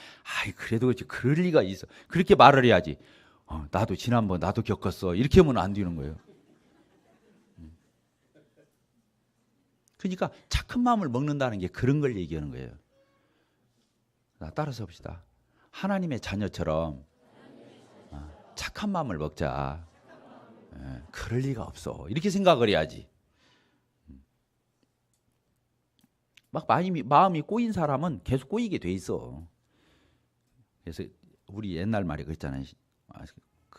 [SPEAKER 1] 그래도 그렇지 그럴 리가 있어. 그렇게 말을 해야지. 나도 지난번 나도 겪었어. 이렇게 하면 안 되는 거예요. 그러니까 착한 마음을 먹는다는 게 그런 걸 얘기하는 거예요. 따라서 봅시다. 하나님의 자녀처럼 착한 마음을 먹자. 그럴 리가 없어. 이렇게 생각을 해야지. 막 마음이 꼬인 사람은 계속 꼬이게 돼 있어. 그래서 우리 옛날 말이 그랬잖아요.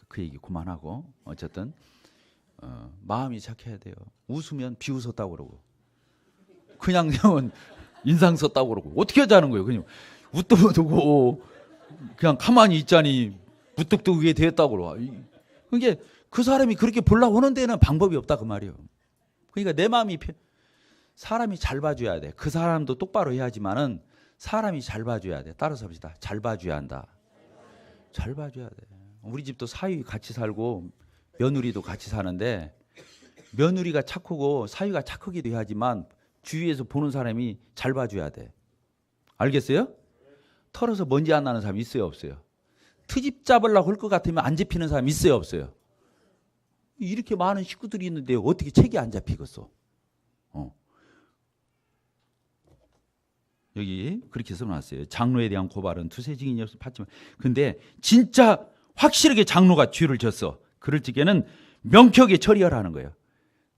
[SPEAKER 1] 그 얘기 그만하고 어쨌든 마음이 착해야 돼요. 웃으면 비웃었다고 그러고 그냥 되면 인상 썼다고 그러고 어떻게 하자는 거예요. 그냥 웃도 두고 그냥 가만히 있자니 무뚝뚝하게 됐다고 그러고 그게 그 사람이 그렇게 보려고 하는 데는 방법이 없다 그 말이에요. 그러니까 내 마음이 사람이 잘 봐줘야 돼. 그 사람도 똑바로 해야지만은 사람이 잘 봐줘야 돼. 따라서 봅시다. 잘 봐줘야 한다. 잘 봐줘야 돼. 우리 집도 사위 같이 살고 며느리도 같이 사는데 며느리가 착하고 사위가 착하기도 해야지만 주위에서 보는 사람이 잘 봐줘야 돼. 알겠어요? 털어서 먼지 안 나는 사람 있어요 없어요? 트집 잡으려고 할 것 같으면 안 잡히는 사람 있어요 없어요? 이렇게 많은 식구들이 있는데 어떻게 책이 안 잡히겠어? 여기 그렇게 써놨어요. 장로에 대한 고발은 두세 증인이 없어 받지만 근데 진짜 확실하게 장로가 죄를 졌어. 그럴 적에는 명쾌하게 처리하라는 거예요.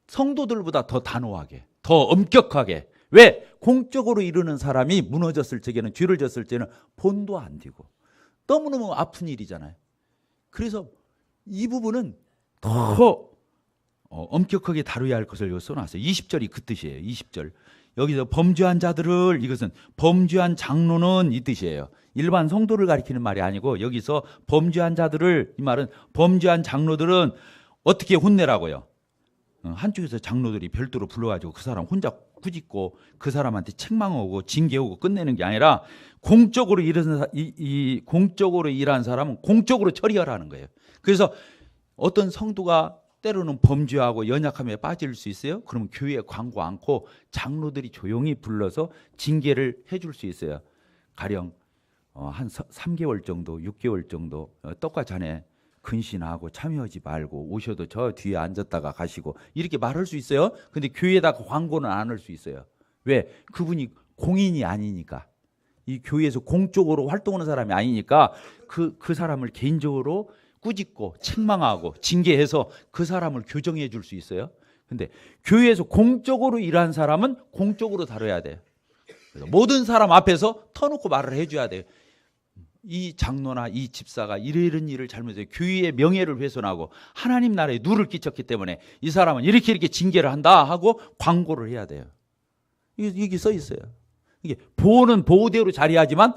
[SPEAKER 1] 성도들보다 더 단호하게 더 엄격하게. 왜? 공적으로 이루는 사람이 무너졌을 적에는 죄를 졌을 때는 본도 안 되고 너무너무 아픈 일이잖아요. 그래서 이 부분은 더 엄격하게 다루어야 할 것을 여기 써놨어요. 20절이 그 뜻이에요. 20절. 여기서 범죄한 자들을 이것은 범죄한 장로는 이 뜻이에요. 일반 성도를 가리키는 말이 아니고 여기서 범죄한 자들을 이 말은 범죄한 장로들은 어떻게 혼내라고요. 한쪽에서 장로들이 별도로 불러가지고 그 사람 혼자 꾸짖고 그 사람한테 책망하고 징계하고 끝내는 게 아니라 공적으로 공적으로 일한 사람은 공적으로 처리하라는 거예요. 그래서 어떤 성도가 때로는 범죄하고 연약함에 빠질 수 있어요. 그러면 교회에 광고 않고 장로들이 조용히 불러서 징계를 해줄 수 있어요. 가령 한 3개월 정도, 6개월 정도 떡과 잔에 근신하고 참여하지 말고 오셔도 저 뒤에 앉았다가 가시고 이렇게 말할 수 있어요. 근데 교회에다가 광고는 안 할 수 있어요. 왜? 그분이 공인이 아니니까. 이 교회에서 공적으로 활동하는 사람이 아니니까 그 사람을 개인적으로 꾸짖고 책망하고 징계해서 그 사람을 교정해 줄 수 있어요. 근데 교회에서 공적으로 일한 사람은 공적으로 다뤄야 돼요. 그래서 모든 사람 앞에서 터놓고 말을 해줘야 돼요. 이 장로나 이 집사가 이런 일을 잘못해서 교회의 명예를 훼손하고 하나님 나라에 누를 끼쳤기 때문에 이 사람은 이렇게 징계를 한다 하고 광고를 해야 돼요. 이게 써 있어요. 이게 보호는 보호대로 자리하지만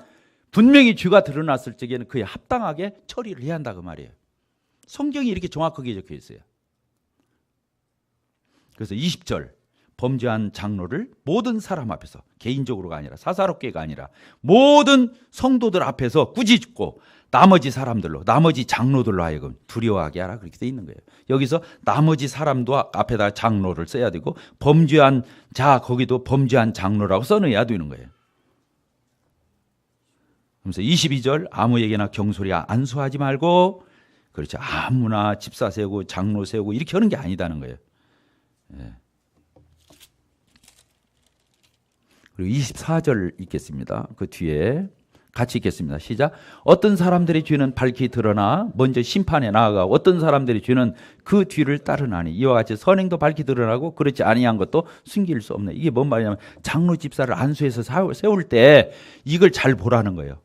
[SPEAKER 1] 분명히 죄가 드러났을 적에는 그에 합당하게 처리를 해야 한다 그 말이에요. 성경이 이렇게 정확하게 적혀 있어요. 그래서 20절 범죄한 장로를 모든 사람 앞에서, 개인적으로가 아니라 사사롭게가 아니라 모든 성도들 앞에서 꾸짖고 나머지 사람들로, 나머지 장로들로 하여금 두려워하게 하라, 그렇게 돼 있는 거예요. 여기서 나머지 사람도 앞에다 장로를 써야 되고 범죄한 자, 거기도 범죄한 장로라고 써놔야 되는 거예요. 그래서 22절, 아무에게나 경솔히 안수하지 말고, 그렇죠, 아무나 집사 세우고 장로 세우고 이렇게 하는 게 아니다는 거예요. 예. 그리고 24절 읽겠습니다. 그 뒤에 같이 읽겠습니다. 시작. 어떤 사람들의 죄는 밝히 드러나 먼저 심판에 나아가 어떤 사람들의 죄는 그 뒤를 따르나니 이와 같이 선행도 밝히 드러나고 그렇지 아니한 것도 숨길 수 없네. 이게 뭔 말이냐면 장로 집사를 안수해서 세울 때 이걸 잘 보라는 거예요.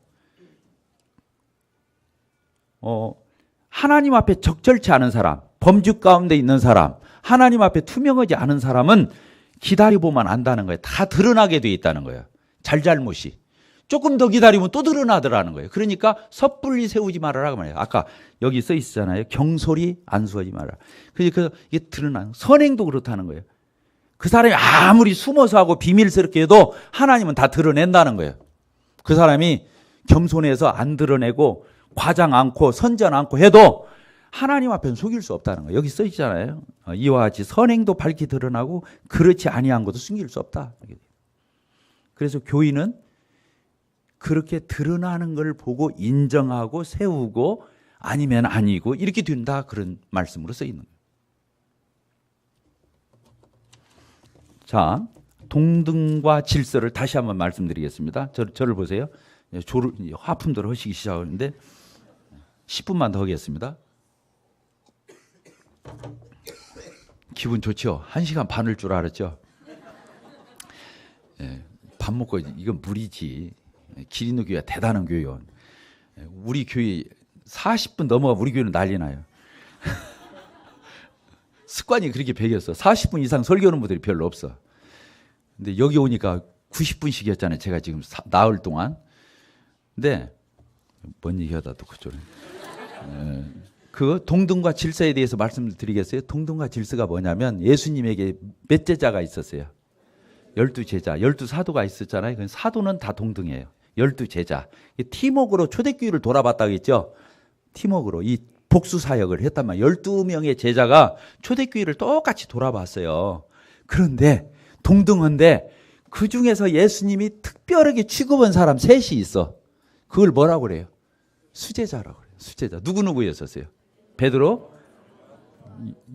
[SPEAKER 1] 하나님 앞에 적절치 않은 사람, 범죄 가운데 있는 사람, 하나님 앞에 투명하지 않은 사람은 기다려보면 안다는 거예요. 다 드러나게 돼 있다는 거예요. 잘잘못이. 조금 더 기다리면 또 드러나더라는 거예요. 그러니까 섣불리 세우지 말아라 그 말이에요. 아까 여기 써 있잖아요. 경솔히 안수하지 말아라. 그러니까 이게 드러나는, 선행도 그렇다는 거예요. 그 사람이 아무리 숨어서 하고 비밀스럽게 해도 하나님은 다 드러낸다는 거예요. 그 사람이 겸손해서 안 드러내고 과장 않고 선전 않고 해도 하나님 앞에는 속일 수 없다는 거예요. 여기 써 있잖아요. 이와 같이 선행도 밝히 드러나고 그렇지 아니한 것도 숨길 수 없다. 그래서 교인은 그렇게 드러나는 걸 보고 인정하고 세우고 아니면 아니고 이렇게 된다, 그런 말씀으로 써 있는 거예요. 자, 동등과 질서를 다시 한번 말씀드리겠습니다. 저를 보세요. 화품대로 하시기 시작하는데 10분만 더 하겠습니다. 기분 좋죠? 1시간 반을 줄 알았죠? 예, 밥 먹고 이건 무리지. 기린노 교회가 대단한 교회요. 우리 교회 40분 넘어가 우리 교회는 난리 나요. 습관이 그렇게 배겼어. 40분 이상 설교하는 분들이 별로 없어. 근데 여기 오니까 90분씩이었잖아요. 제가 지금 나흘 동안. 근데 뭔 얘기하다 또 그쪽에. 그 동등과 질서에 대해서 말씀을 드리겠어요. 동등과 질서가 뭐냐면 예수님에게 몇 제자가 있었어요? 12제자, 12사도가 있었잖아요. 사도는 다 동등해요. 12제자. 팀워크로 초대교회를 돌아봤다고 했죠. 팀워크로 이 복수 사역을 했단 말이에요. 12명의 제자가 초대교회를 똑같이 돌아봤어요. 그런데 동등한데 그 중에서 예수님이 특별하게 취급한 사람 셋이 있어. 그걸 뭐라고 그래요? 수제자라고 그래요. 수제자. 누구였었어요? 베드로,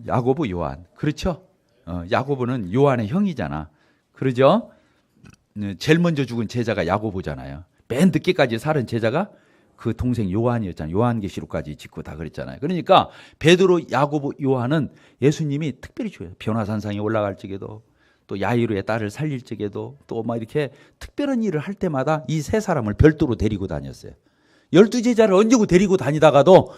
[SPEAKER 1] 야고보, 요한. 그렇죠? 야고보는 요한의 형이잖아. 그러죠? 제일 먼저 죽은 제자가 야고보잖아요. 맨 늦게까지 살은 제자가 그 동생 요한이었잖아요. 요한계시록까지 짓고 다 그랬잖아요. 그러니까 베드로, 야고보, 요한은 예수님이 특별히 좋아해요. 변화산상에 올라갈 적에도 또 야이로의 딸을 살릴 적에도 또 막 이렇게 특별한 일을 할 때마다 이 세 사람을 별도로 데리고 다녔어요. 12제자를 얹고 데리고 다니다가도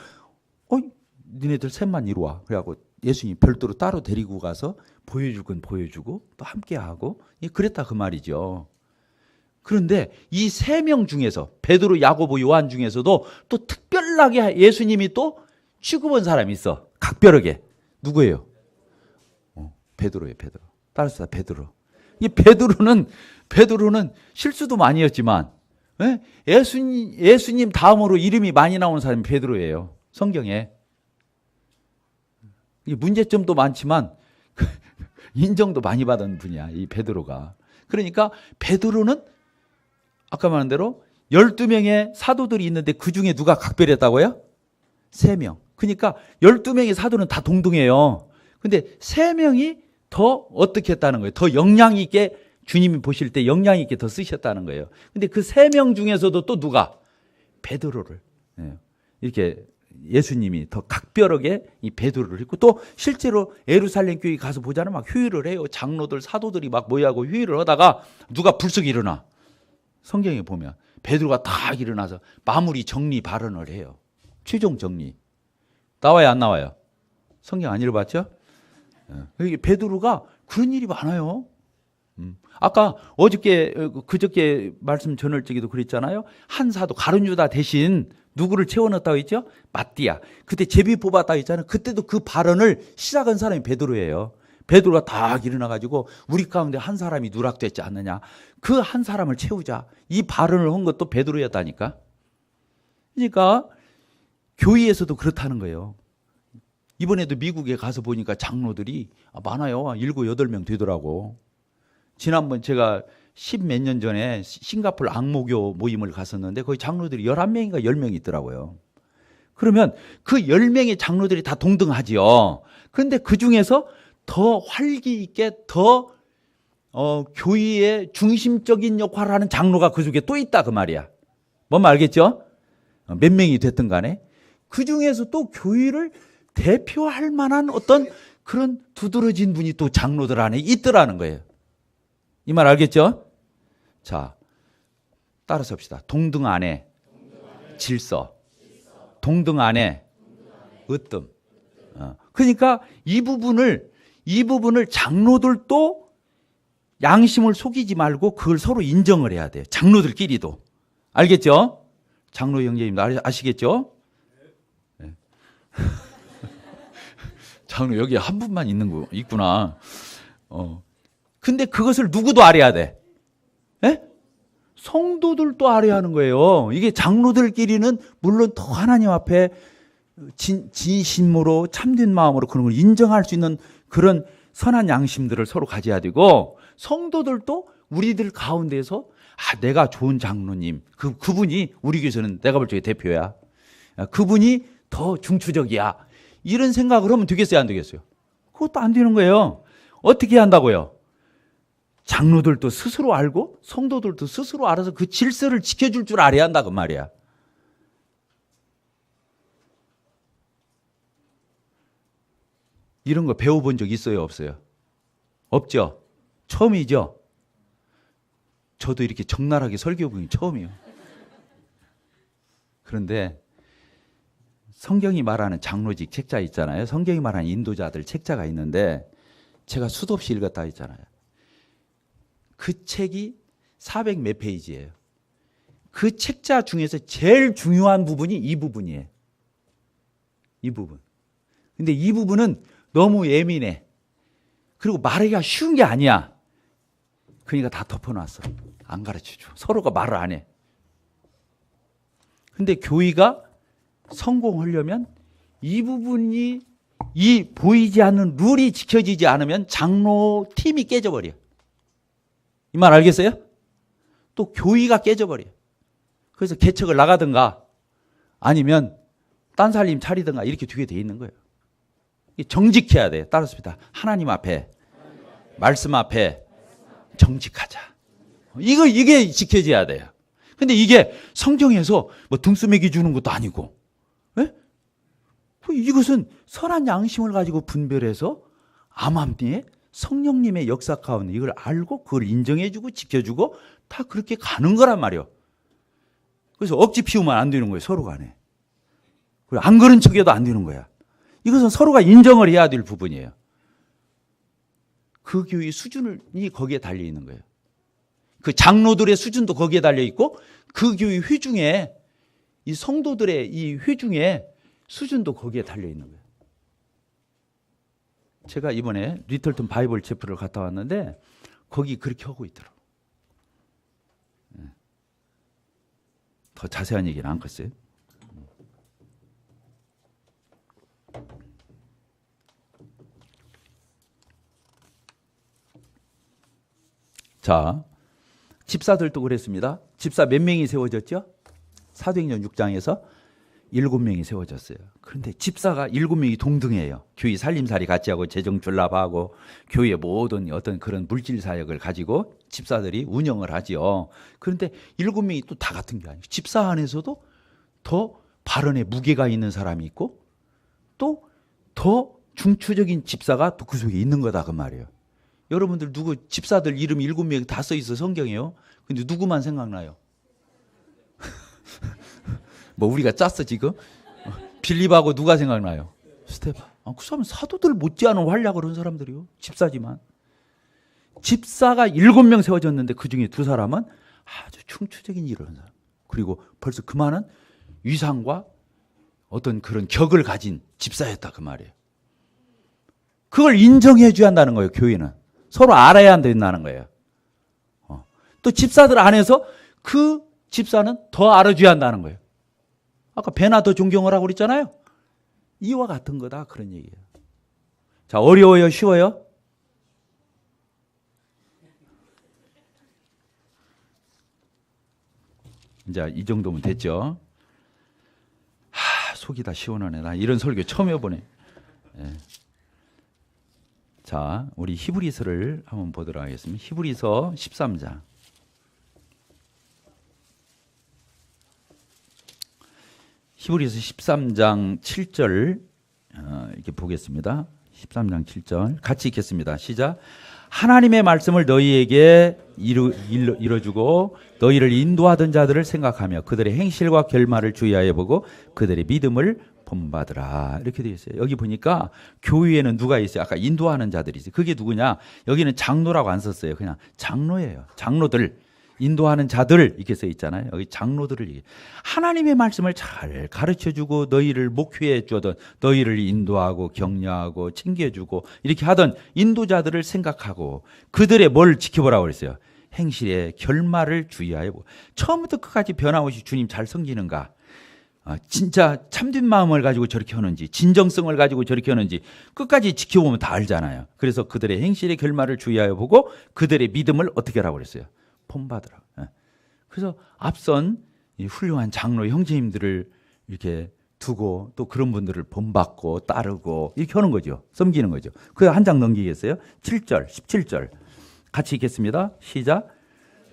[SPEAKER 1] 니네들 셋만 이리 와. 그래갖고 예수님이 별도로 따로 데리고 가서 보여줄 건 보여주고 또 함께하고 그랬다 그 말이죠. 그런데 이 세 명 중에서 베드로, 야고보, 요한 중에서도 또 특별하게 예수님이 또 취급한 사람이 있어. 각별하게. 누구예요? 베드로예요. 베드로. 따라서 베드로. 이 베드로는 실수도 많이 했지만 예수님 다음으로 이름이 많이 나온 사람이 베드로예요. 성경에. 문제점도 많지만 인정도 많이 받은 분이야, 이 베드로가. 그러니까 베드로는 아까 말한 대로 12명의 사도들이 있는데 그 중에 누가 각별했다고요? 3명. 그러니까 12명의 사도는 다 동등해요. 근데 3명이 더 어떻게 했다는 거예요? 더 영향 있게 주님이 보실 때 영향 있게 더 쓰셨다는 거예요. 근데 그 3명 중에서도 또 누가? 베드로를. 이렇게 예수님이 더 각별하게 이 베드로를 했고 또 실제로 예루살렘 교회 가서 보자면 막 휴일을 해요. 장로들, 사도들이 막 모여하고 휴일을 하다가 누가 불쑥 일어나. 성경에 보면 베드로가 딱 일어나서 마무리 정리 발언을 해요. 최종 정리. 나와요, 안 나와요? 성경 안 읽어봤죠? 베드로가 그런 일이 많아요. 아까 그저께 말씀 전할 적에도 그랬잖아요. 한 사도 가룟 유다 대신 누구를 채워넣었다고 했죠? 마띠아. 그때 제비 뽑았다고 했잖아요. 그때도 그 발언을 시작한 사람이 베드로예요. 베드로가 딱 일어나가지고 우리 가운데 한 사람이 누락됐지 않느냐. 그 한 사람을 채우자. 이 발언을 한 것도 베드로였다니까. 그러니까 교회에서도 그렇다는 거예요. 이번에도 미국에 가서 보니까 장로들이 많아요. 7, 8명 되더라고. 지난번 제가 10몇 년 전에 싱가포르 앙모교 모임을 갔었는데 거기 장로들이 11명인가 10명이 있더라고요. 그러면 그 10명의 장로들이 다 동등하지요. 그런데 그 중에서 더 활기 있게 더 교회의 중심적인 역할을 하는 장로가 그 중에 또 있다 그 말이야. 뭔 알겠죠? 몇 명이 됐든 간에 그 중에서 또 교회를 대표할 만한 어떤 그런 두드러진 분이 또 장로들 안에 있더라는 거예요. 이 말 알겠죠? 자, 따라서 합시다. 동등 안에 질서, 동등 안에 으뜸. 그러니까 이 부분을 장로들도 양심을 속이지 말고 그걸 서로 인정을 해야 돼요. 장로들끼리도. 알겠죠? 장로 형제님 아시겠죠? 네. 장로 여기 한 분만 있구나. 근데 그것을 누구도 알아야 돼. 예? 성도들도 알아야 하는 거예요. 이게 장로들끼리는 물론 더 하나님 앞에 진심으로 참된 마음으로 그런 걸 인정할 수 있는 그런 선한 양심들을 서로 가져야 되고 성도들도 우리들 가운데서 내가 좋은 장로님 그분이 우리 교회에서는 내가 볼 적에 대표야. 그분이 더 중추적이야. 이런 생각을 하면 되겠어요 안 되겠어요? 그것도 안 되는 거예요. 어떻게 한다고요? 장로들도 스스로 알고 성도들도 스스로 알아서 그 질서를 지켜줄 줄 알아야 한다 그 말이야. 이런 거 배워본 적 있어요 없어요? 없죠? 처음이죠? 저도 이렇게 적나라하게 설교하기 처음이에요. 그런데 성경이 말하는 장로직 책자 있잖아요. 성경이 말하는 인도자들 책자가 있는데 제가 수도 없이 읽었다 했잖아요. 그 책이 400 몇 페이지예요. 그 책자 중에서 제일 중요한 부분이 이 부분이에요. 이 부분. 근데 이 부분은 너무 예민해. 그리고 말하기가 쉬운 게 아니야. 그러니까 다 덮어놨어. 안 가르쳐줘. 서로가 말을 안 해. 근데 교회가 성공하려면 이 부분이 이 보이지 않는 룰이 지켜지지 않으면 장로 팀이 깨져버려. 이 말 알겠어요? 또 교회가 깨져버려. 그래서 개척을 나가든가 아니면 딴 살림 차리든가 이렇게 되게 돼 있는 거예요. 정직해야 돼. 따라습니다. 하나님 앞에, 말씀 앞에 정직하자. 이게 지켜져야 돼요. 근데 이게 성경에서 뭐 등수매기 주는 것도 아니고, 예? 이것은 선한 양심을 가지고 분별해서 암암리에 성령님의 역사 가운데 이걸 알고 그걸 인정해주고 지켜주고 다 그렇게 가는 거란 말이에요. 그래서 억지 피우면 안 되는 거예요. 서로 간에. 안 그런 척해도 안 되는 거야. 이것은 서로가 인정을 해야 될 부분이에요. 그 교회의 수준이 거기에 달려 있는 거예요. 그 장로들의 수준도 거기에 달려 있고 그 교회 회중에 이 성도들의 이 회중의 수준도 거기에 달려 있는 거예요. 제가 이번에 리틀턴 바이블 체프를 갔다 왔는데 거기 그렇게 하고 있더라고요. 더 자세한 얘기는 안 했어요. 자, 집사들도 그랬습니다. 집사 몇 명이 세워졌죠? 사도행전 6장에서 7명이 세워졌어요. 그런데 집사가 7명이 동등해요. 교회 살림살이 같이 하고 재정 줄납하고 교회 모든 어떤 그런 물질 사역을 가지고 집사들이 운영을 하지요. 그런데 7명이 또 다 같은 게 아니에요. 집사 안에서도 더 발언에 무게가 있는 사람이 있고 또 더 중추적인 집사가 또 그 속에 있는 거다 그 말이에요. 여러분들 누구 집사들 이름 7명이 다 써 있어 성경에요. 근데 누구만 생각나요? 뭐 우리가 짰어 지금? 빌립하고 누가 생각나요? 스테반. 그 사람은 사도들 못지않은 활약을 한 사람들이요. 집사지만. 집사가 7명 세워졌는데 그중에 2사람은 아주 충추적인 일을 한 사람. 그리고 벌써 그 많은 위상과 어떤 그런 격을 가진 집사였다 그 말이에요. 그걸 인정해 줘야 한다는 거예요. 교회는 서로 알아야 한다는 거예요. 또 집사들 안에서 그 집사는 더 알아줘야 한다는 거예요. 아까 배나 더 존경을 하고 그랬잖아요. 이와 같은 거다 그런 얘기예요. 자, 어려워요? 쉬워요? 이제 이 정도면 됐죠. 속이 다 시원하네. 나 이런 설교 처음 해보네. 예. 자, 우리 히브리서를 한번 보도록 하겠습니다. 히브리서 13장. 히브리서 13장 7절 이렇게 보겠습니다. 13장 7절 같이 읽겠습니다. 시작. 하나님의 말씀을 너희에게 이뤄주고 너희를 인도하던 자들을 생각하며 그들의 행실과 결말을 주의하여 보고 그들의 믿음을 본받으라. 이렇게 되어 있어요. 여기 보니까 교회에는 누가 있어요? 아까 인도하는 자들이 있어요. 그게 누구냐? 여기는 장로라고 안 썼어요. 그냥 장로예요. 장로들. 인도하는 자들 이렇게 써 있잖아요. 여기 장로들을 얘기해요. 하나님의 말씀을 잘 가르쳐주고 너희를 목회해 주던 너희를 인도하고 격려하고 챙겨주고 이렇게 하던 인도자들을 생각하고 그들의 뭘 지켜보라고 그랬어요. 행실의 결말을 주의하여 보고 처음부터 끝까지 변함없이 주님 잘 섬기는가, 진짜 참된 마음을 가지고 저렇게 하는지 진정성을 가지고 저렇게 하는지 끝까지 지켜보면 다 알잖아요. 그래서 그들의 행실의 결말을 주의하여 보고 그들의 믿음을 어떻게 하라고 그랬어요? 본받으라. 그래서 앞선 이 훌륭한 장로 형제님들을 이렇게 두고 또 그런 분들을 본받고 따르고 이렇게 하는 거죠. 섬기는 거죠. 그 한 장 넘기겠어요? 7절, 17절 같이 읽겠습니다. 시작.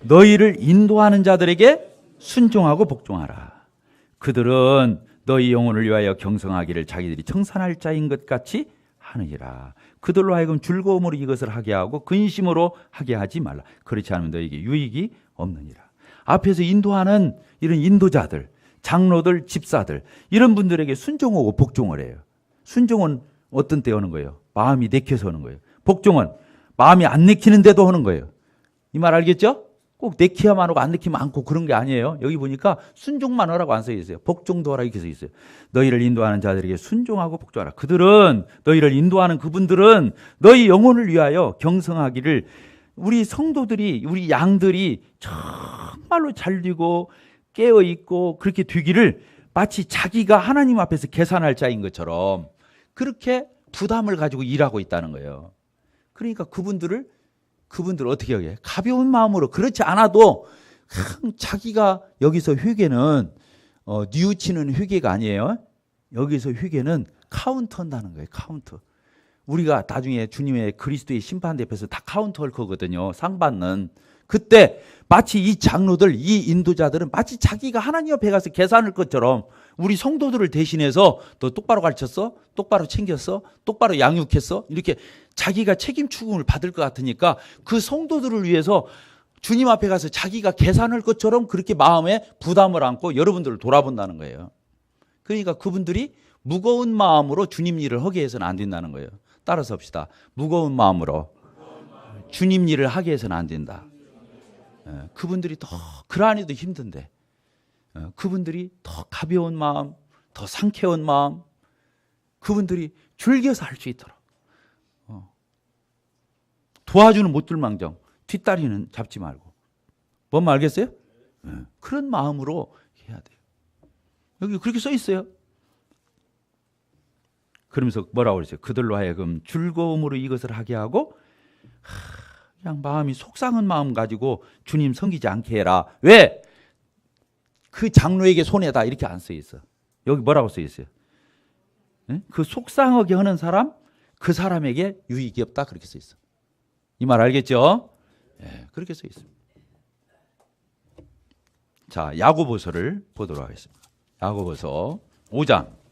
[SPEAKER 1] 너희를 인도하는 자들에게 순종하고 복종하라. 그들은 너희 영혼을 위하여 경성하기를 자기들이 청산할 자인 것 같이 하느니라. 그들로 하여금 즐거움으로 이것을 하게 하고 근심으로 하게 하지 말라. 그렇지 않으면 너에게 유익이 없느니라. 앞에서 인도하는 이런 인도자들, 장로들, 집사들 이런 분들에게 순종하고 복종을 해요. 순종은 어떤 때 하는 거예요? 마음이 내켜서 하는 거예요. 복종은 마음이 안 내키는데도 하는 거예요. 이 말 알겠죠? 꼭 내키야만 하고 안 내키면 않고 그런 게 아니에요. 여기 보니까 순종만 하라고 안 써 있어요. 복종도 하라 이렇게 써 있어요. 너희를 인도하는 자들에게 순종하고 복종하라. 그들은 너희를 인도하는 그분들은 너희 영혼을 위하여 경성하기를 우리 성도들이 우리 양들이 정말로 잘되고 깨어있고 그렇게 되기를 마치 자기가 하나님 앞에서 계산할 자인 것처럼 그렇게 부담을 가지고 일하고 있다는 거예요. 그러니까 그분들 어떻게 하게? 가벼운 마음으로 그렇지 않아도 자기가 여기서 회개는 뉘우치는 회개가 아니에요. 여기서 회개는 카운터한다는 거예요. 카운터. 우리가 나중에 주님의 그리스도의 심판대 앞에서 다 카운터할 거거든요. 상 받는. 그때 마치 이 장로들, 이 인도자들은 마치 자기가 하나님 앞에 가서 계산할 것처럼 우리 성도들을 대신해서 너 똑바로 가르쳤어? 똑바로 챙겼어? 똑바로 양육했어? 이렇게 자기가 책임 추궁을 받을 것 같으니까 그 성도들을 위해서 주님 앞에 가서 자기가 계산할 것처럼 그렇게 마음에 부담을 안고 여러분들을 돌아본다는 거예요. 그러니까 그분들이 무거운 마음으로 주님 일을 하게 해서는 안 된다는 거예요. 따라서 합시다. 무거운 마음으로 주님 일을 하게 해서는 안 된다. 그분들이 더 그러하니도 힘든데 그분들이 더 가벼운 마음, 더 상쾌한 마음 그분들이 즐겨서 할 수 있도록 도와주는 못들망정 뒷다리는 잡지 말고 뭔 말 알겠어요? 그런 마음으로 해야 돼요. 여기 그렇게 써 있어요. 그러면서 뭐라고 그랬어요? 그들로 하여금 즐거움으로 이것을 하게 하고 그냥 마음이 속상한 마음 가지고 주님 섬기지 않게 해라. 왜? 그 장로에게 손해다 이렇게 안 써 있어. 여기 뭐라고 써 있어요? 그 속상하게 하는 사람, 그 사람에게 유익이 없다 그렇게 써 있어. 이 말 알겠죠? 네, 그렇게 써 있습니다. 자, 야고보서를 보도록 하겠습니다. 야고보서 5장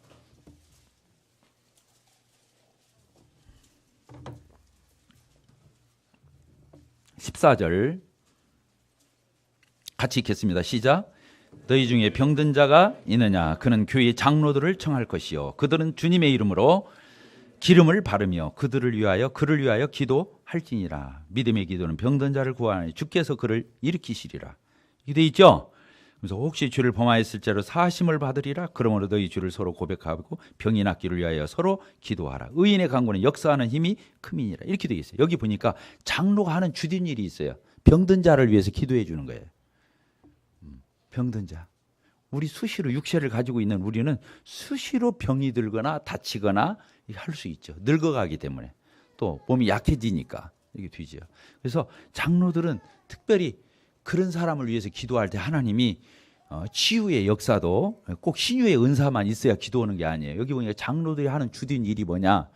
[SPEAKER 1] 14절 같이 읽겠습니다. 시작. 너희 중에 병든 자가 있느냐? 그는 교회 장로들을 청할 것이요 그들은 주님의 이름으로 기름을 바르며 그를 위하여 기도할지니라. 믿음의 기도는 병든 자를 구하나니 주께서 그를 일으키시리라. 이게 돼 있죠? 그래서 혹시 죄를 범하였을지라도 사하심을 받으리라. 그러므로 너희 죄를 서로 고백하고 병이 낫기를 위하여 서로 기도하라. 의인의 간구는 역사하는 힘이 큼이니라. 이렇게 되어 있어요. 여기 보니까 장로가 하는 주된 일이 있어요. 병든 자를 위해서 기도해 주는 거예요. 병든 자. 우리 수시로 육체를 가지고 있는 우리는 수시로 병이 들거나 다치거나 할 수 있죠. 늙어가기 때문에. 또 몸이 약해지니까 이게 되죠. 그래서 장로들은 특별히 그런 사람을 위해서 기도할 때 하나님이 치유의 역사도 꼭 신유의 은사만 있어야 기도하는 게 아니에요. 여기 보니까 장로들이 하는 주된 일이 뭐냐?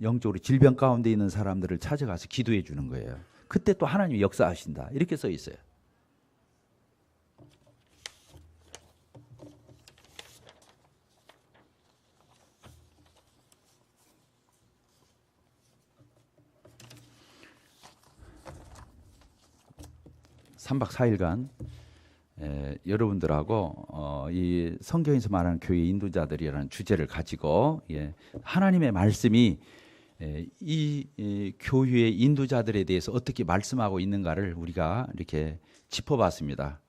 [SPEAKER 1] 영적으로 질병 가운데 있는 사람들을 찾아가서 기도해 주는 거예요. 그때 또 하나님이 역사하신다. 이렇게 써 있어요. 삼 박 4일간 여러분들하고 이 성경에서 말하는 교회 인도자들이라는 주제를 가지고 하나님의 말씀이 이 교회의 인도자들에 대해서 어떻게 말씀하고 있는가를 우리가 이렇게 짚어봤습니다.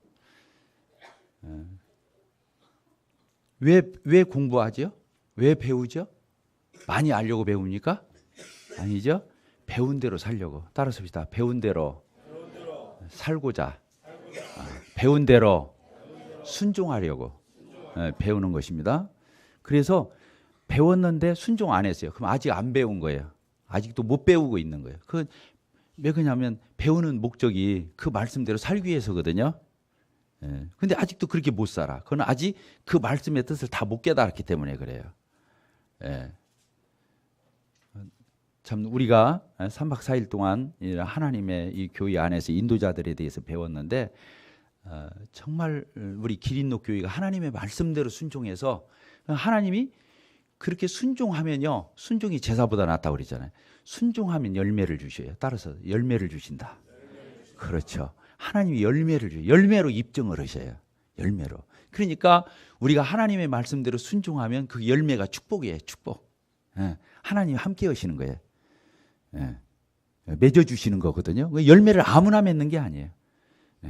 [SPEAKER 1] 왜 공부하죠? 왜 배우죠? 많이 알려고 배웁니까? 아니죠? 배운 대로 살려고. 따라서 합시다. 배운 대로 살고자. 배운 대로 순종하려고 배우는 것입니다. 그래서 배웠는데 순종 안 했어요. 그럼 아직 안 배운 거예요. 아직도 못 배우고 있는 거예요. 왜 그러냐면 배우는 목적이 그 말씀대로 살기 위해서거든요. 근데 아직도 그렇게 못 살아. 그건 아직 그 말씀의 뜻을 다 못 깨달았기 때문에 그래요. 참 우리가 3박 4일 동안 하나님의 이 교회 안에서 인도자들에 대해서 배웠는데 정말 우리 기린노 교회가 하나님의 말씀대로 순종해서 하나님이 그렇게 순종하면요. 순종이 제사보다 낫다고 그러잖아요. 순종하면 열매를 주셔요. 따라서 열매를 주신다. 그렇죠. 하나님이 열매를 주셔요. 열매로 입증을 하셔요. 열매로. 그러니까 우리가 하나님의 말씀대로 순종하면 그 열매가 축복이에요. 축복. 하나님이 함께 하시는 거예요. 맺어주시는 거거든요. 열매를 아무나 맺는 게 아니에요.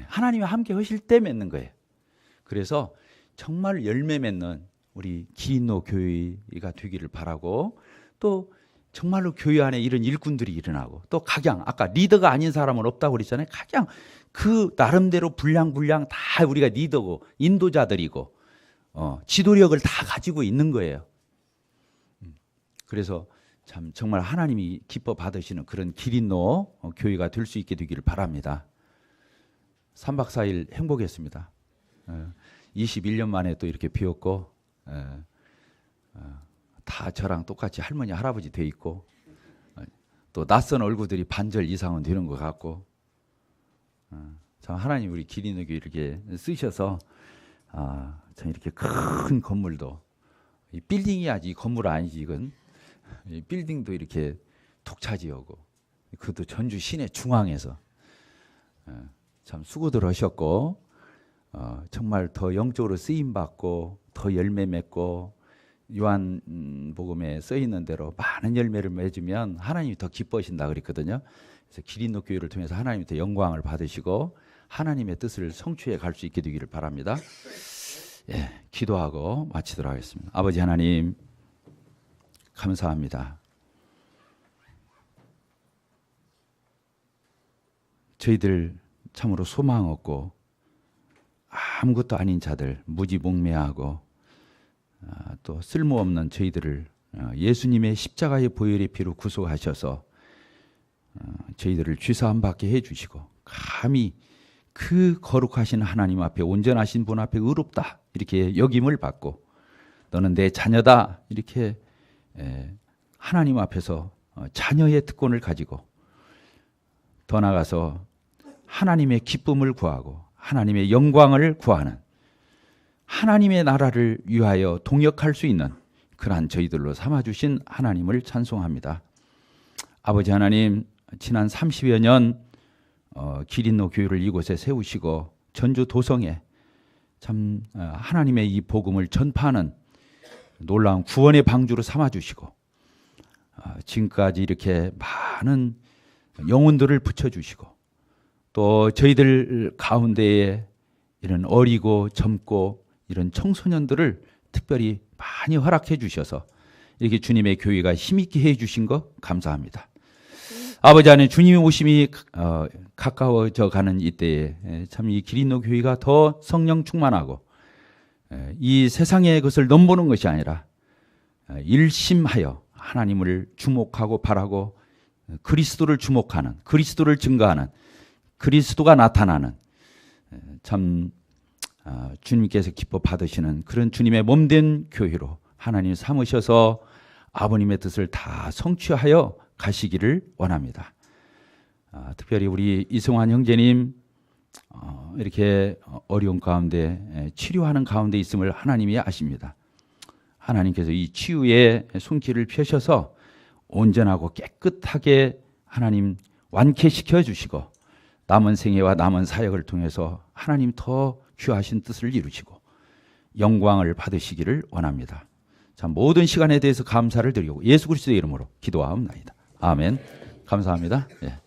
[SPEAKER 1] 하나님이 함께 하실 때 맺는 거예요. 그래서 정말 열매 맺는 우리 기린노 교회가 되기를 바라고, 또 정말로 교회 안에 이런 일꾼들이 일어나고, 또 각양, 아까 리더가 아닌 사람은 없다고 그랬잖아요. 각양 그 나름대로 분량 다 우리가 리더고 인도자들이고 지도력을 다 가지고 있는 거예요. 그래서 참 정말 하나님이 기뻐 받으시는 그런 기린노 교회가 될 수 있게 되기를 바랍니다. 3박 4일 행복했습니다. 21년 만에 또 이렇게 비웠고, 다 저랑 똑같이 할머니 할아버지 돼 있고, 또 낯선 얼굴들이 반절 이상은 되는 것 같고, 참 하나님 우리 기린노 교회 이렇게 쓰셔서 참 이렇게 큰 건물도, 이 빌딩이 아직 이 건물 아니지 이건. 이 빌딩도 이렇게 독차지하고, 그것도 전주 시내 중앙에서 참 수고들 하셨고, 정말 더 영적으로 쓰임 받고 더 열매 맺고, 요한복음에 써 있는 대로 많은 열매를 맺으면 하나님이 더 기뻐하신다 그랬거든요. 그래서 기린노 교회를 통해서 하나님이 더 영광을 받으시고 하나님의 뜻을 성취해 갈 수 있게 되기를 바랍니다. 기도하고 마치도록 하겠습니다. 아버지 하나님, 감사합니다. 저희들 참으로 소망 없고 아무것도 아닌 자들, 무지몽매하고 또 쓸모없는 저희들을 예수님의 십자가의 보혈의 피로 구속하셔서 저희들을 죄사함 받게 해주시고, 감히 그 거룩하신 하나님 앞에, 온전하신 분 앞에 의롭다 이렇게 여김을 받고, 너는 내 자녀다 이렇게 하나님 앞에서 자녀의 특권을 가지고 더 나아가서 하나님의 기쁨을 구하고 하나님의 영광을 구하는, 하나님의 나라를 위하여 동역할 수 있는 그러한 저희들로 삼아주신 하나님을 찬송합니다. 아버지 하나님, 지난 30여 년 기린노 교회를 이곳에 세우시고 전주 도성에 참 하나님의 이 복음을 전파하는 놀라운 구원의 방주로 삼아주시고, 지금까지 이렇게 많은 영혼들을 붙여주시고, 또 저희들 가운데에 이런 어리고 젊고 이런 청소년들을 특별히 많이 허락해 주셔서 이렇게 주님의 교회가 힘있게 해 주신 거 감사합니다. 아버지 안에 주님의 오심이 가까워져 가는 이때에 참 이 기린노 교회가 더 성령 충만하고 이 세상의 것을 넘보는 것이 아니라 일심하여 하나님을 주목하고 바라고 그리스도를 주목하는, 그리스도를 증거하는, 그리스도가 나타나는 참 주님께서 기뻐 받으시는 그런 주님의 몸된 교회로 하나님 삼으셔서 아버님의 뜻을 다 성취하여 가시기를 원합니다. 특별히 우리 이승환 형제님 이렇게 어려운 가운데 치료하는 가운데 있음을 하나님이 아십니다. 하나님께서 이 치유의 손길을 펴셔서 온전하고 깨끗하게 하나님 완쾌시켜 주시고 남은 생애와 남은 사역을 통해서 하나님 더 귀하신 뜻을 이루시고 영광을 받으시기를 원합니다. 참 모든 시간에 대해서 감사를 드리고 예수 그리스도의 이름으로 기도하옵나이다. 아멘. 감사합니다. 예.